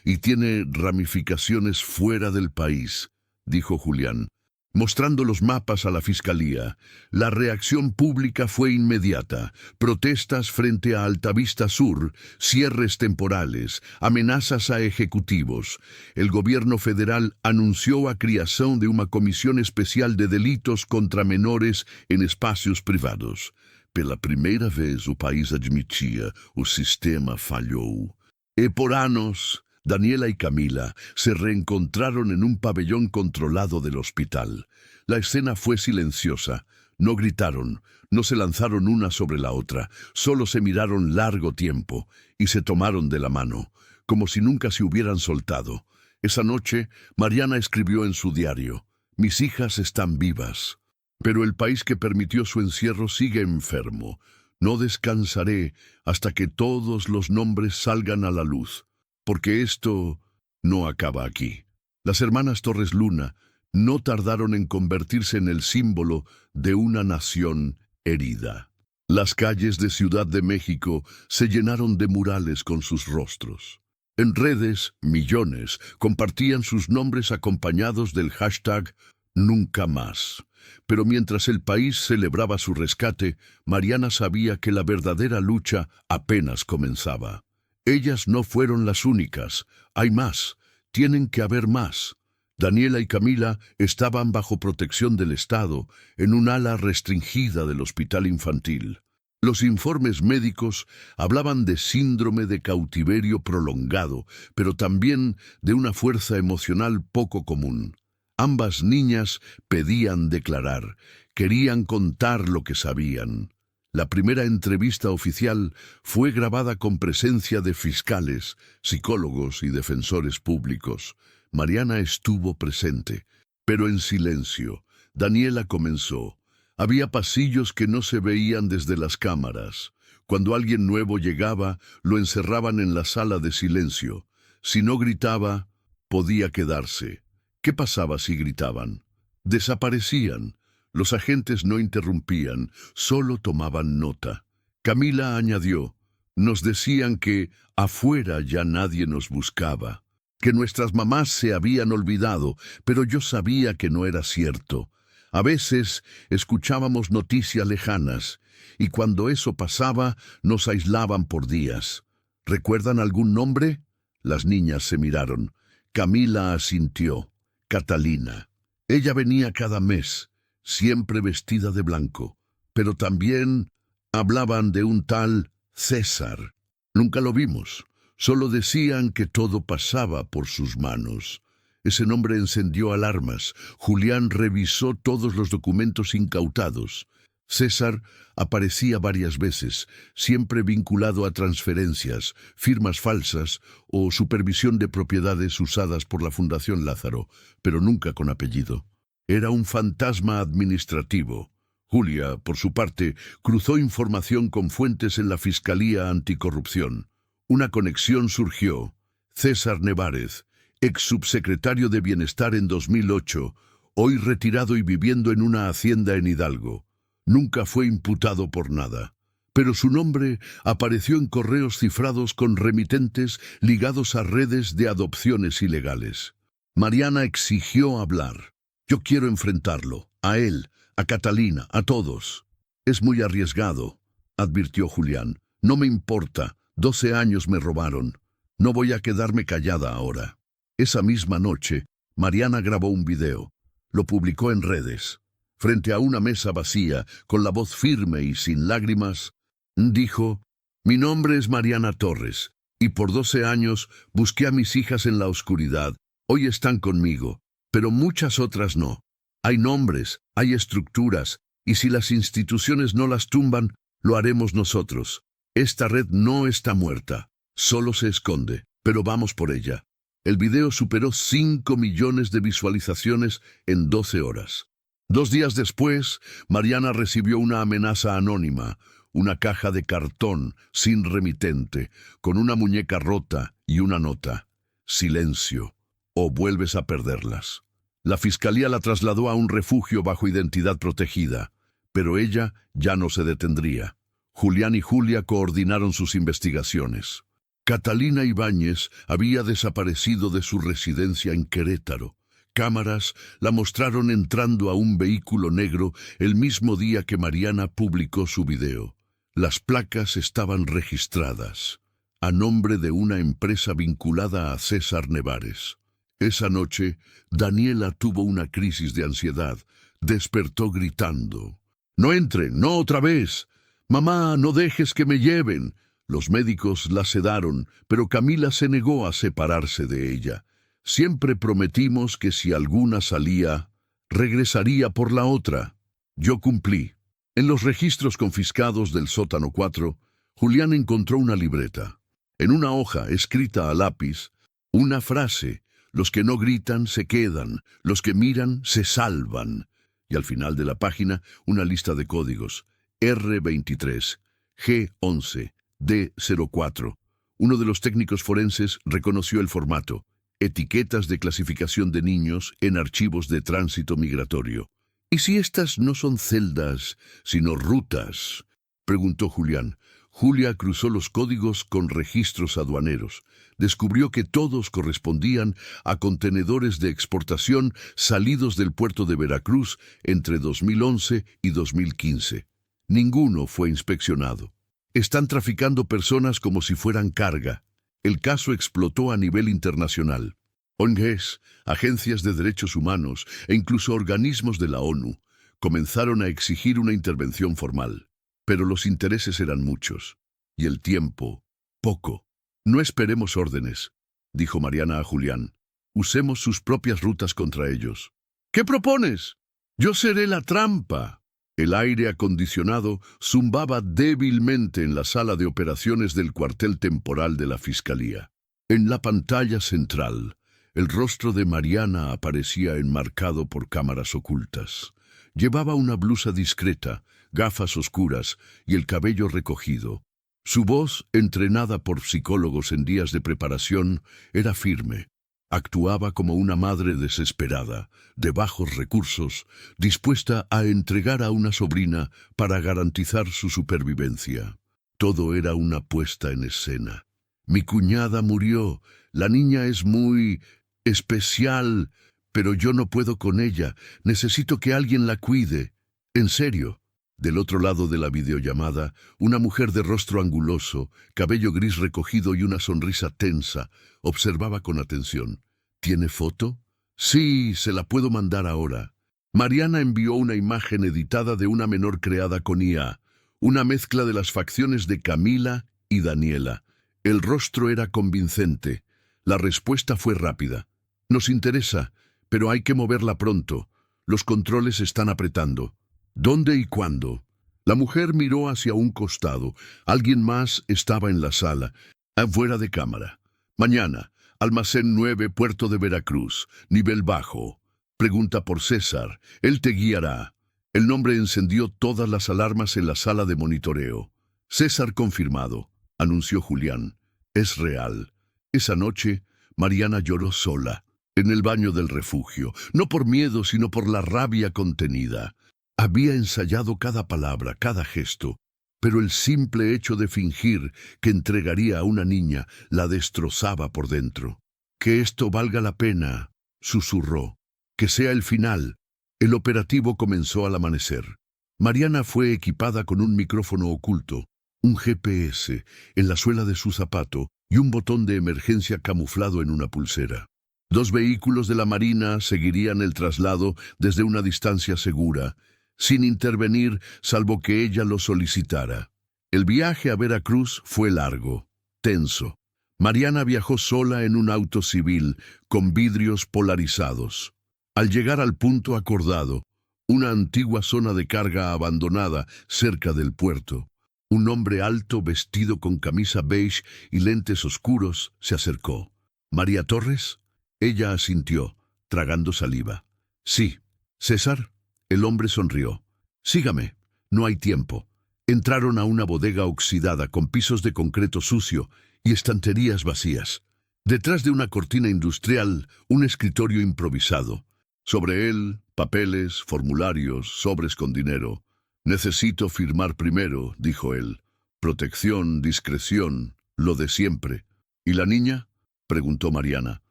y tiene ramificaciones fuera del país, dijo Julián, mostrando los mapas a la fiscalía. La reacción pública fue inmediata. Protestas frente a Altavista Sur, cierres temporales, amenazas a ejecutivos. El gobierno federal anunció a creación de una comisión especial de delitos contra menores en espacios privados. Pela primeira vez o país admitia o sistema fallou. E por anos, Daniela y Camila se reencontraron en un pabellón controlado del hospital. La escena fue silenciosa. No gritaron, no se lanzaron una sobre la otra, solo se miraron largo tiempo y se tomaron de la mano, como si nunca se hubieran soltado. Esa noche, Mariana escribió en su diario: «Mis hijas están vivas, pero el país que permitió su encierro sigue enfermo. No descansaré hasta que todos los nombres salgan a la luz. Porque esto no acaba aquí». Las hermanas Torres Luna no tardaron en convertirse en el símbolo de una nación herida. Las calles de Ciudad de México se llenaron de murales con sus rostros. En redes, millones compartían sus nombres acompañados del hashtag Nunca Más. Pero mientras el país celebraba su rescate, Mariana sabía que la verdadera lucha apenas comenzaba. Ellas no fueron las únicas. Hay más. Tienen que haber más. Daniela y Camila estaban bajo protección del Estado, en un ala restringida del hospital infantil. Los informes médicos hablaban de síndrome de cautiverio prolongado, pero también de una fuerza emocional poco común. Ambas niñas pedían declarar, querían contar lo que sabían. La primera entrevista oficial fue grabada con presencia de fiscales, psicólogos y defensores públicos. Mariana estuvo presente, pero en silencio. Daniela comenzó. Había pasillos que no se veían desde las cámaras. Cuando alguien nuevo llegaba, lo encerraban en la sala de silencio. Si no gritaba, podía quedarse. ¿Qué pasaba si gritaban? Desaparecían. Los agentes no interrumpían, solo tomaban nota. Camila añadió: «Nos decían que afuera ya nadie nos buscaba, que nuestras mamás se habían olvidado, pero yo sabía que no era cierto. A veces escuchábamos noticias lejanas, y cuando eso pasaba nos aislaban por días. ¿Recuerdan algún nombre?». Las niñas se miraron. Camila asintió. Catalina. Ella venía cada mes, siempre vestida de blanco, pero también hablaban de un tal César. Nunca lo vimos, solo decían que todo pasaba por sus manos. Ese nombre encendió alarmas. Julián revisó todos los documentos incautados. César aparecía varias veces, siempre vinculado a transferencias, firmas falsas o supervisión de propiedades usadas por la Fundación Lázaro, pero nunca con apellido. Era un fantasma administrativo. Julia, por su parte, cruzó información con fuentes en la Fiscalía Anticorrupción. Una conexión surgió. César Nevárez, ex subsecretario de Bienestar en 2008, hoy retirado y viviendo en una hacienda en Hidalgo. Nunca fue imputado por nada, pero su nombre apareció en correos cifrados con remitentes ligados a redes de adopciones ilegales. Mariana exigió hablar. «Yo quiero enfrentarlo, a él, a Catalina, a todos». «Es muy arriesgado», advirtió Julián. «No me importa, 12 años me robaron. No voy a quedarme callada ahora». Esa misma noche, Mariana grabó un video. Lo publicó en redes. Frente a una mesa vacía, con la voz firme y sin lágrimas, dijo: «Mi nombre es Mariana Torres, y por 12 años busqué a mis hijas en la oscuridad. Hoy están conmigo, pero muchas otras no. Hay nombres, hay estructuras, y si las instituciones no las tumban, lo haremos nosotros. Esta red no está muerta, solo se esconde, pero vamos por ella». El video superó 5 millones de visualizaciones en 12 horas. 2 días después, Mariana recibió una amenaza anónima, una caja de cartón sin remitente, con una muñeca rota y una nota. Silencio, o vuelves a perderlas. La fiscalía la trasladó a un refugio bajo identidad protegida, pero ella ya no se detendría. Julián y Julia coordinaron sus investigaciones. Catalina Ibáñez había desaparecido de su residencia en Querétaro. Cámaras la mostraron entrando a un vehículo negro el mismo día que Mariana publicó su video. Las placas estaban registradas a nombre de una empresa vinculada a César Nevares. Esa noche, Daniela tuvo una crisis de ansiedad. Despertó gritando: «¡No entren! ¡No otra vez! ¡Mamá, no dejes que me lleven!». Los médicos la sedaron, pero Camila se negó a separarse de ella. «Siempre prometimos que si alguna salía, regresaría por la otra». Yo cumplí. En los registros confiscados del sótano 4, Julián encontró una libreta. En una hoja escrita a lápiz, una frase: «Los que no gritan se quedan, los que miran se salvan». Y al final de la página, una lista de códigos: R23, G11, D04. Uno de los técnicos forenses reconoció el formato: etiquetas de clasificación de niños en archivos de tránsito migratorio. «¿Y si estas no son celdas, sino rutas?», preguntó Julián. Julia cruzó los códigos con registros aduaneros. Descubrió que todos correspondían a contenedores de exportación salidos del puerto de Veracruz entre 2011 y 2015. Ninguno fue inspeccionado. «Están traficando personas como si fueran carga». El caso explotó a nivel internacional. ONGs, agencias de derechos humanos e incluso organismos de la ONU comenzaron a exigir una intervención formal. Pero los intereses eran muchos, y el tiempo, poco. «No esperemos órdenes», dijo Mariana a Julián. «Usemos sus propias rutas contra ellos». «¿Qué propones?». «Yo seré la trampa». El aire acondicionado zumbaba débilmente en la sala de operaciones del cuartel temporal de la Fiscalía. En la pantalla central, el rostro de Mariana aparecía enmarcado por cámaras ocultas. Llevaba una blusa discreta, gafas oscuras y el cabello recogido. Su voz, entrenada por psicólogos en días de preparación, era firme. Actuaba como una madre desesperada, de bajos recursos, dispuesta a entregar a una sobrina para garantizar su supervivencia. Todo era una puesta en escena. «Mi cuñada murió. La niña es muy especial, pero yo no puedo con ella. Necesito que alguien la cuide. En serio». Del otro lado de la videollamada, una mujer de rostro anguloso, cabello gris recogido y una sonrisa tensa, observaba con atención. «¿Tiene foto?». «Sí, se la puedo mandar ahora». Mariana envió una imagen editada de una menor creada con IA, una mezcla de las facciones de Camila y Daniela. El rostro era convincente. La respuesta fue rápida. «Nos interesa, pero hay que moverla pronto. Los controles están apretando». «¿Dónde y cuándo?». La mujer miró hacia un costado. Alguien más estaba en la sala, afuera de cámara. «Mañana, Almacén 9, Puerto de Veracruz, nivel bajo. Pregunta por César, él te guiará». El nombre encendió todas las alarmas en la sala de monitoreo. «César confirmado», anunció Julián. «Es real». Esa noche, Mariana lloró sola, en el baño del refugio, no por miedo, sino por la rabia contenida. Había ensayado cada palabra, cada gesto, pero el simple hecho de fingir que entregaría a una niña la destrozaba por dentro. «Que esto valga la pena», susurró. «Que sea el final». El operativo comenzó al amanecer. Mariana fue equipada con un micrófono oculto, un GPS en la suela de su zapato y un botón de emergencia camuflado en una pulsera. 2 vehículos de la Marina seguirían el traslado desde una distancia segura, sin intervenir salvo que ella lo solicitara. El viaje a Veracruz fue largo, tenso. Mariana viajó sola en un auto civil con vidrios polarizados. Al llegar al punto acordado, una antigua zona de carga abandonada cerca del puerto, un hombre alto vestido con camisa beige y lentes oscuros se acercó. «¿María Torres?». Ella asintió, tragando saliva. «Sí». «¿César?». El hombre sonrió. Sígame, no hay tiempo. Entraron a una bodega oxidada con pisos de concreto sucio y estanterías vacías. Detrás de una cortina industrial, un escritorio improvisado. Sobre él, papeles, formularios, sobres con dinero. Necesito firmar primero, dijo él. Protección, discreción, lo de siempre. ¿Y la niña?, preguntó Mariana.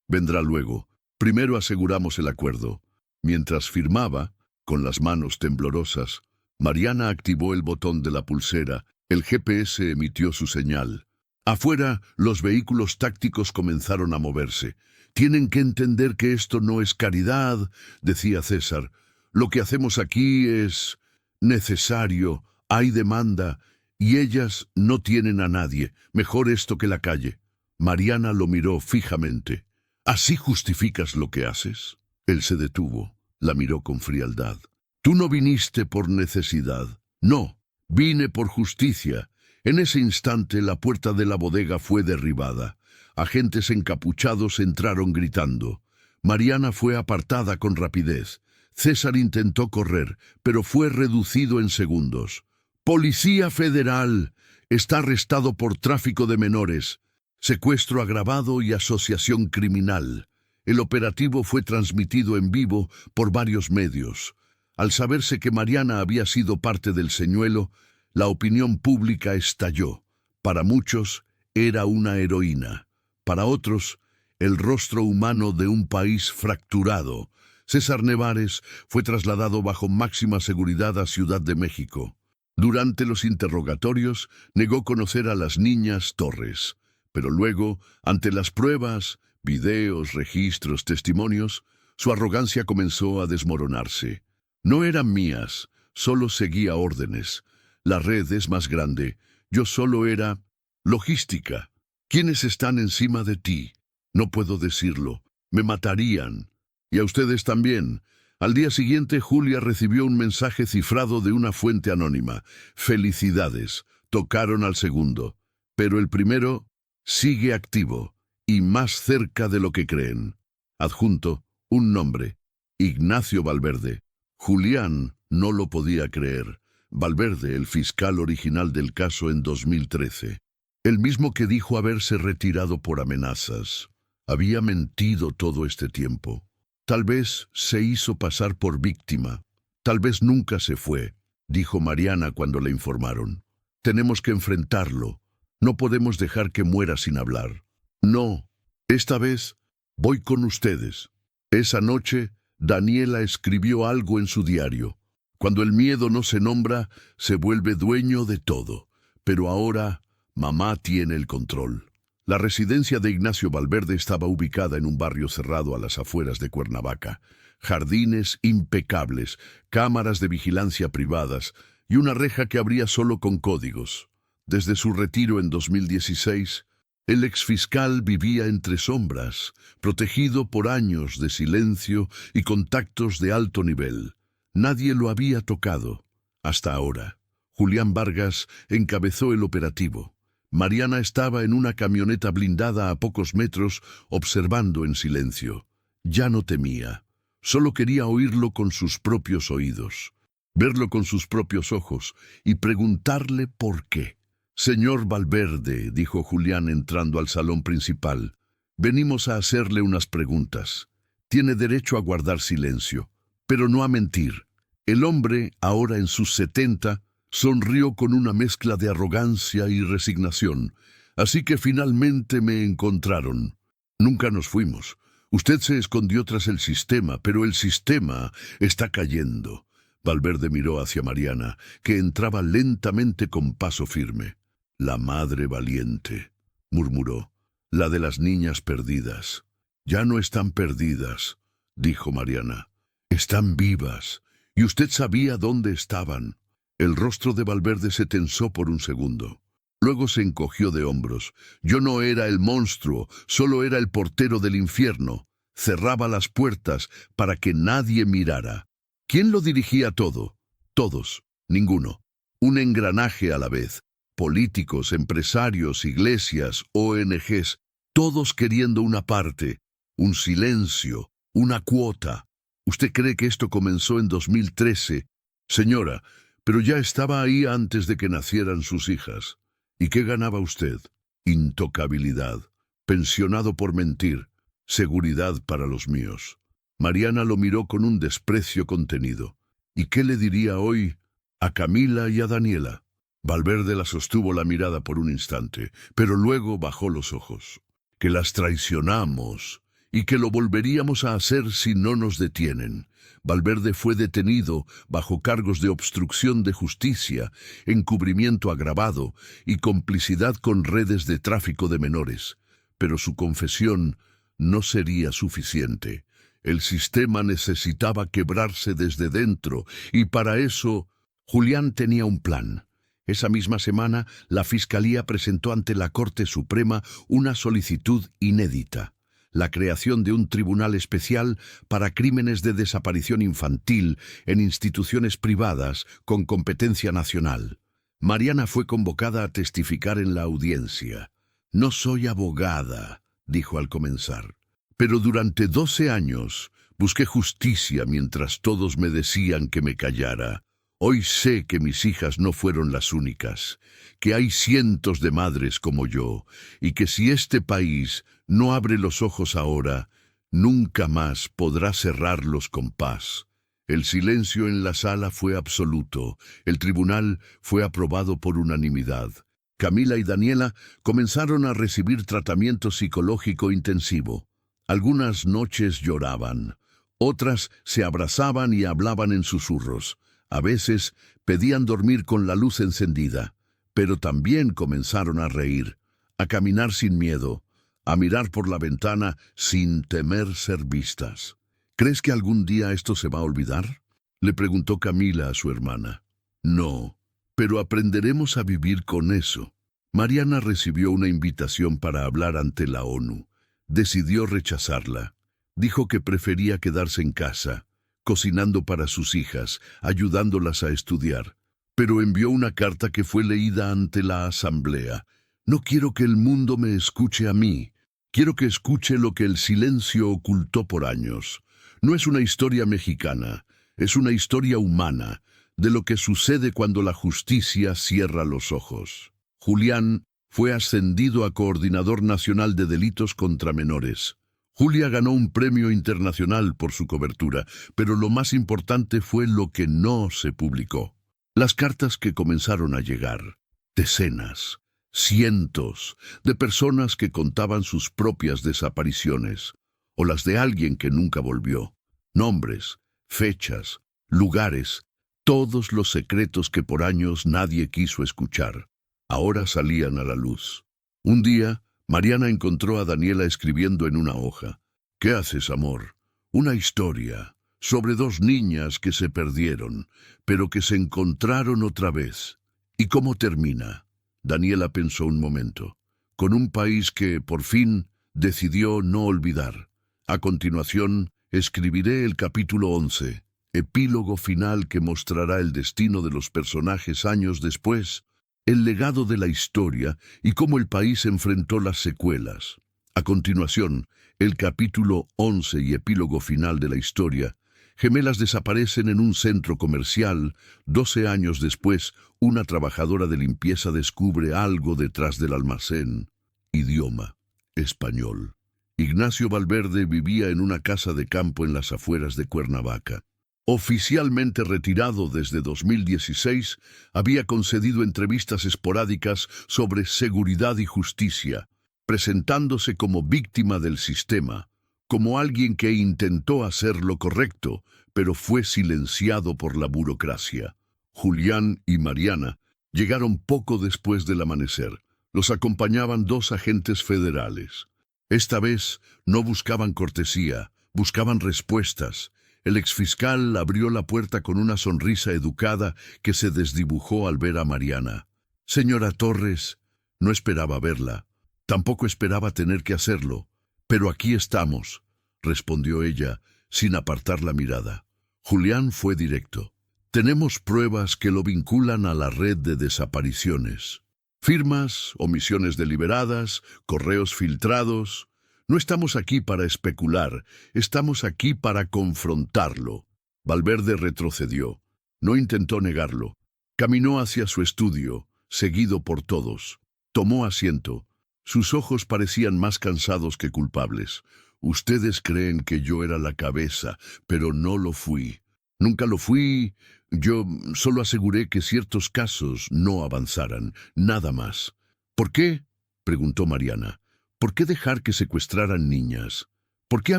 Vendrá luego. Primero aseguramos el acuerdo. Mientras firmaba, con las manos temblorosas, Mariana activó el botón de la pulsera. El GPS emitió su señal. Afuera, los vehículos tácticos comenzaron a moverse. «Tienen que entender que esto no es caridad», decía César. «Lo que hacemos aquí es necesario, hay demanda, y ellas no tienen a nadie. Mejor esto que la calle». Mariana lo miró fijamente. «¿Así justificas lo que haces?». Él se detuvo, la miró con frialdad. «Tú no viniste por necesidad. No, vine por justicia». En ese instante la puerta de la bodega fue derribada. Agentes encapuchados entraron gritando. Mariana fue apartada con rapidez. César intentó correr, pero fue reducido en segundos. «Policía Federal! Está arrestado por tráfico de menores, secuestro agravado y asociación criminal». El operativo fue transmitido en vivo por varios medios. Al saberse que Mariana había sido parte del señuelo, la opinión pública estalló. Para muchos, era una heroína. Para otros, el rostro humano de un país fracturado. César Nevares fue trasladado bajo máxima seguridad a Ciudad de México. Durante los interrogatorios, negó conocer a las niñas Torres. Pero luego, ante las pruebas, videos, registros, testimonios, su arrogancia comenzó a desmoronarse. «No eran mías, solo seguía órdenes. La red es más grande. Yo solo era logística. ¿Quiénes están encima de ti? No puedo decirlo. Me matarían. Y a ustedes también». Al día siguiente, Julia recibió un mensaje cifrado de una fuente anónima. «Felicidades. Tocaron al segundo. Pero el primero sigue activo y más cerca de lo que creen». Adjunto, un nombre. Ignacio Valverde. Julián no lo podía creer. Valverde, el fiscal original del caso en 2013. El mismo que dijo haberse retirado por amenazas. Había mentido todo este tiempo. Tal vez se hizo pasar por víctima. Tal vez nunca se fue, dijo Mariana cuando le informaron. «Tenemos que enfrentarlo. No podemos dejar que muera sin hablar». «No, esta vez voy con ustedes». Esa noche, Daniela escribió algo en su diario. «Cuando el miedo no se nombra, se vuelve dueño de todo. Pero ahora, mamá tiene el control». La residencia de Ignacio Valverde estaba ubicada en un barrio cerrado a las afueras de Cuernavaca. Jardines impecables, cámaras de vigilancia privadas y una reja que abría solo con códigos. Desde su retiro en 2016, el exfiscal vivía entre sombras, protegido por años de silencio y contactos de alto nivel. Nadie lo había tocado, hasta ahora. Julián Vargas encabezó el operativo. Mariana estaba en una camioneta blindada a pocos metros, observando en silencio. Ya no temía. Solo quería oírlo con sus propios oídos, verlo con sus propios ojos y preguntarle por qué. «Señor Valverde», dijo Julián entrando al salón principal, «venimos a hacerle unas preguntas. Tiene derecho a guardar silencio, pero no a mentir». El hombre, ahora en sus 70, sonrió con una mezcla de arrogancia y resignación. «Así que finalmente me encontraron. Nunca nos fuimos. Usted se escondió tras el sistema, pero el sistema está cayendo». Valverde miró hacia Mariana, que entraba lentamente con paso firme. «La madre valiente», murmuró, «la de las niñas perdidas». «Ya no están perdidas», dijo Mariana. «Están vivas, y usted sabía dónde estaban». El rostro de Valverde se tensó por un segundo. Luego se encogió de hombros. «Yo no era el monstruo, solo era el portero del infierno. Cerraba las puertas para que nadie mirara». ¿Quién lo dirigía todo? Todos, ninguno. Un engranaje a la vez. Políticos, empresarios, iglesias, ONGs, todos queriendo una parte, un silencio, una cuota. Usted cree que esto comenzó en 2013. Señora, pero ya estaba ahí antes de que nacieran sus hijas. ¿Y qué ganaba usted? Intocabilidad, pensionado por mentir, seguridad para los míos. Mariana lo miró con un desprecio contenido. ¿Y qué le diría hoy a Camila y a Daniela? Valverde la sostuvo la mirada por un instante, pero luego bajó los ojos. Que las traicionamos y que lo volveríamos a hacer si no nos detienen. Valverde fue detenido bajo cargos de obstrucción de justicia, encubrimiento agravado y complicidad con redes de tráfico de menores. Pero su confesión no sería suficiente. El sistema necesitaba quebrarse desde dentro y para eso Julián tenía un plan. Esa misma semana, la Fiscalía presentó ante la Corte Suprema una solicitud inédita: la creación de un tribunal especial para crímenes de desaparición infantil en instituciones privadas con competencia nacional. Mariana fue convocada a testificar en la audiencia. «No soy abogada», dijo al comenzar, «pero durante 12 años busqué justicia mientras todos me decían que me callara. Hoy sé que mis hijas no fueron las únicas, que hay cientos de madres como yo, y que si este país no abre los ojos ahora, nunca más podrá cerrarlos con paz». El silencio en la sala fue absoluto. El tribunal fue aprobado por unanimidad. Camila y Daniela comenzaron a recibir tratamiento psicológico intensivo. Algunas noches lloraban, otras se abrazaban y hablaban en susurros. A veces pedían dormir con la luz encendida, pero también comenzaron a reír, a caminar sin miedo, a mirar por la ventana sin temer ser vistas. «¿Crees que algún día esto se va a olvidar?», le preguntó Camila a su hermana. «No, pero aprenderemos a vivir con eso». Mariana recibió una invitación para hablar ante la ONU. Decidió rechazarla. Dijo que prefería quedarse en casa, cocinando para sus hijas, ayudándolas a estudiar. Pero envió una carta que fue leída ante la asamblea. «No quiero que el mundo me escuche a mí. Quiero que escuche lo que el silencio ocultó por años. No es una historia mexicana, es una historia humana, de lo que sucede cuando la justicia cierra los ojos». Julián fue ascendido a Coordinador Nacional de Delitos contra Menores. Julia ganó un premio internacional por su cobertura, pero lo más importante fue lo que no se publicó. Las cartas que comenzaron a llegar. Decenas, cientos de personas que contaban sus propias desapariciones, o las de alguien que nunca volvió. Nombres, fechas, lugares, todos los secretos que por años nadie quiso escuchar, ahora salían a la luz. Un día, Mariana encontró a Daniela escribiendo en una hoja. «¿Qué haces, amor? Una historia sobre 2 niñas que se perdieron, pero que se encontraron otra vez. ¿Y cómo termina?». Daniela pensó un momento. «Con un país que, por fin, decidió no olvidar. A continuación, escribiré el capítulo 11, epílogo final que mostrará el destino de los personajes años después, el legado de la historia y cómo el país enfrentó las secuelas. A continuación, el capítulo 11 y epílogo final de la historia. Gemelas desaparecen en un centro comercial. 12 años después, una trabajadora de limpieza descubre algo detrás del almacén. Idioma: español. Ignacio Valverde vivía en una casa de campo en las afueras de Cuernavaca. Oficialmente retirado desde 2016, había concedido entrevistas esporádicas sobre seguridad y justicia, presentándose como víctima del sistema, como alguien que intentó hacer lo correcto, pero fue silenciado por la burocracia. Julián y Mariana llegaron poco después del amanecer. Los acompañaban 2 agentes federales. Esta vez no buscaban cortesía, buscaban respuestas. El exfiscal abrió la puerta con una sonrisa educada que se desdibujó al ver a Mariana. «Señora Torres», no esperaba verla, tampoco esperaba tener que hacerlo, «pero aquí estamos», respondió ella, sin apartar la mirada. Julián fue directo. «Tenemos pruebas que lo vinculan a la red de desapariciones. Firmas, omisiones deliberadas, correos filtrados. No estamos aquí para especular, estamos aquí para confrontarlo. Valverde retrocedió. No intentó negarlo. Caminó hacia su estudio, seguido por todos. Tomó asiento. Sus ojos parecían más cansados que culpables. Ustedes creen que yo era la cabeza, pero no lo fui. Nunca lo fui. Yo solo aseguré que ciertos casos no avanzaran, nada más. ¿Por qué?, preguntó Mariana. ¿Por qué dejar que secuestraran niñas? ¿Por qué a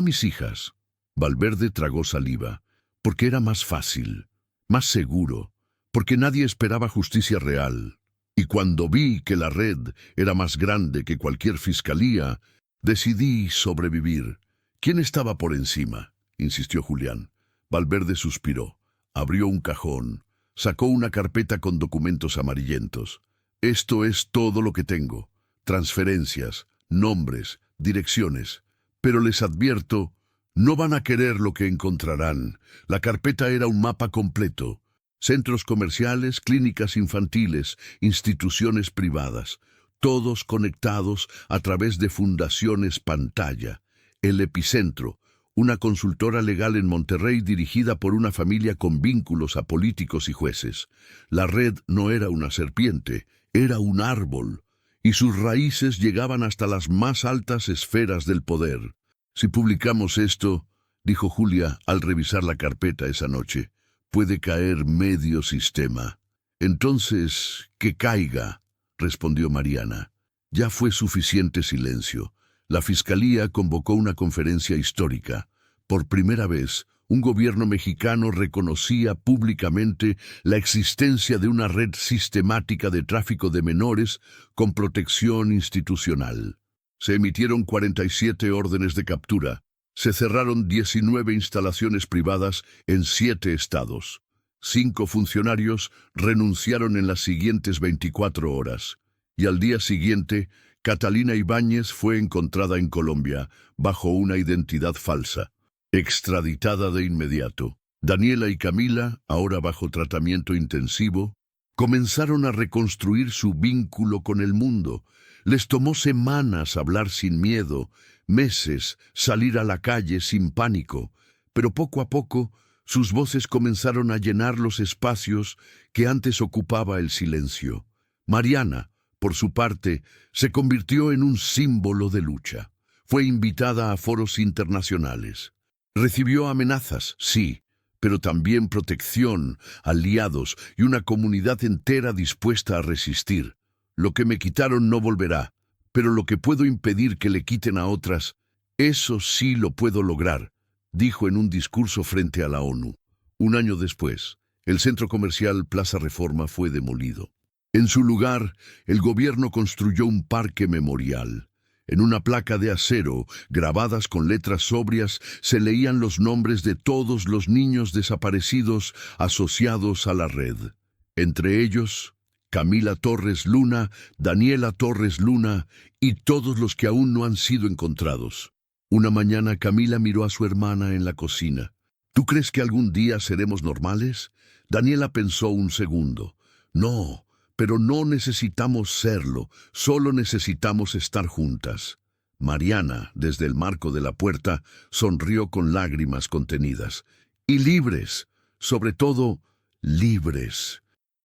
mis hijas? Valverde tragó saliva. Porque era más fácil, más seguro, porque nadie esperaba justicia real. Y cuando vi que la red era más grande que cualquier fiscalía, decidí sobrevivir. ¿Quién estaba por encima?, insistió Julián. Valverde suspiró, abrió un cajón, sacó una carpeta con documentos amarillentos. Esto es todo lo que tengo. Transferencias, nombres, direcciones. Pero les advierto, no van a querer lo que encontrarán. La carpeta era un mapa completo. Centros comerciales, clínicas infantiles, instituciones privadas, todos conectados a través de fundaciones pantalla. El Epicentro, una consultora legal en Monterrey dirigida por una familia con vínculos a políticos y jueces. La red no era una serpiente, era un árbol, y sus raíces llegaban hasta las más altas esferas del poder. Si publicamos esto, dijo Julia al revisar la carpeta esa noche, puede caer medio sistema. Entonces, que caiga, respondió Mariana. Ya fue suficiente silencio. La Fiscalía convocó una conferencia histórica. Por primera vez, un gobierno mexicano reconocía públicamente la existencia de una red sistemática de tráfico de menores con protección institucional. Se emitieron 47 órdenes de captura. Se cerraron 19 instalaciones privadas en 7 estados. 5 funcionarios renunciaron en las siguientes 24 horas. Y al día siguiente, Catalina Ibáñez fue encontrada en Colombia, bajo una identidad falsa, extraditada de inmediato. Daniela y Camila, ahora bajo tratamiento intensivo, comenzaron a reconstruir su vínculo con el mundo. Les tomó semanas hablar sin miedo, meses salir a la calle sin pánico, pero poco a poco sus voces comenzaron a llenar los espacios que antes ocupaba el silencio. Mariana, por su parte, se convirtió en un símbolo de lucha. Fue invitada a foros internacionales. Recibió amenazas, sí, pero también protección, aliados y una comunidad entera dispuesta a resistir. Lo que me quitaron no volverá, pero lo que puedo impedir que le quiten a otras, eso sí lo puedo lograr, dijo en un discurso frente a la ONU. Un año después, el centro comercial Plaza Reforma fue demolido. En su lugar, el gobierno construyó un parque memorial. En una placa de acero, grabadas con letras sobrias, se leían los nombres de todos los niños desaparecidos asociados a la red. Entre ellos, Camila Torres Luna, Daniela Torres Luna y todos los que aún no han sido encontrados. Una mañana Camila miró a su hermana en la cocina. ¿Tú crees que algún día seremos normales? Daniela pensó un segundo. No, pero no necesitamos serlo, solo necesitamos estar juntas. Mariana, desde el marco de la puerta, sonrió con lágrimas contenidas. Y libres, sobre todo, libres.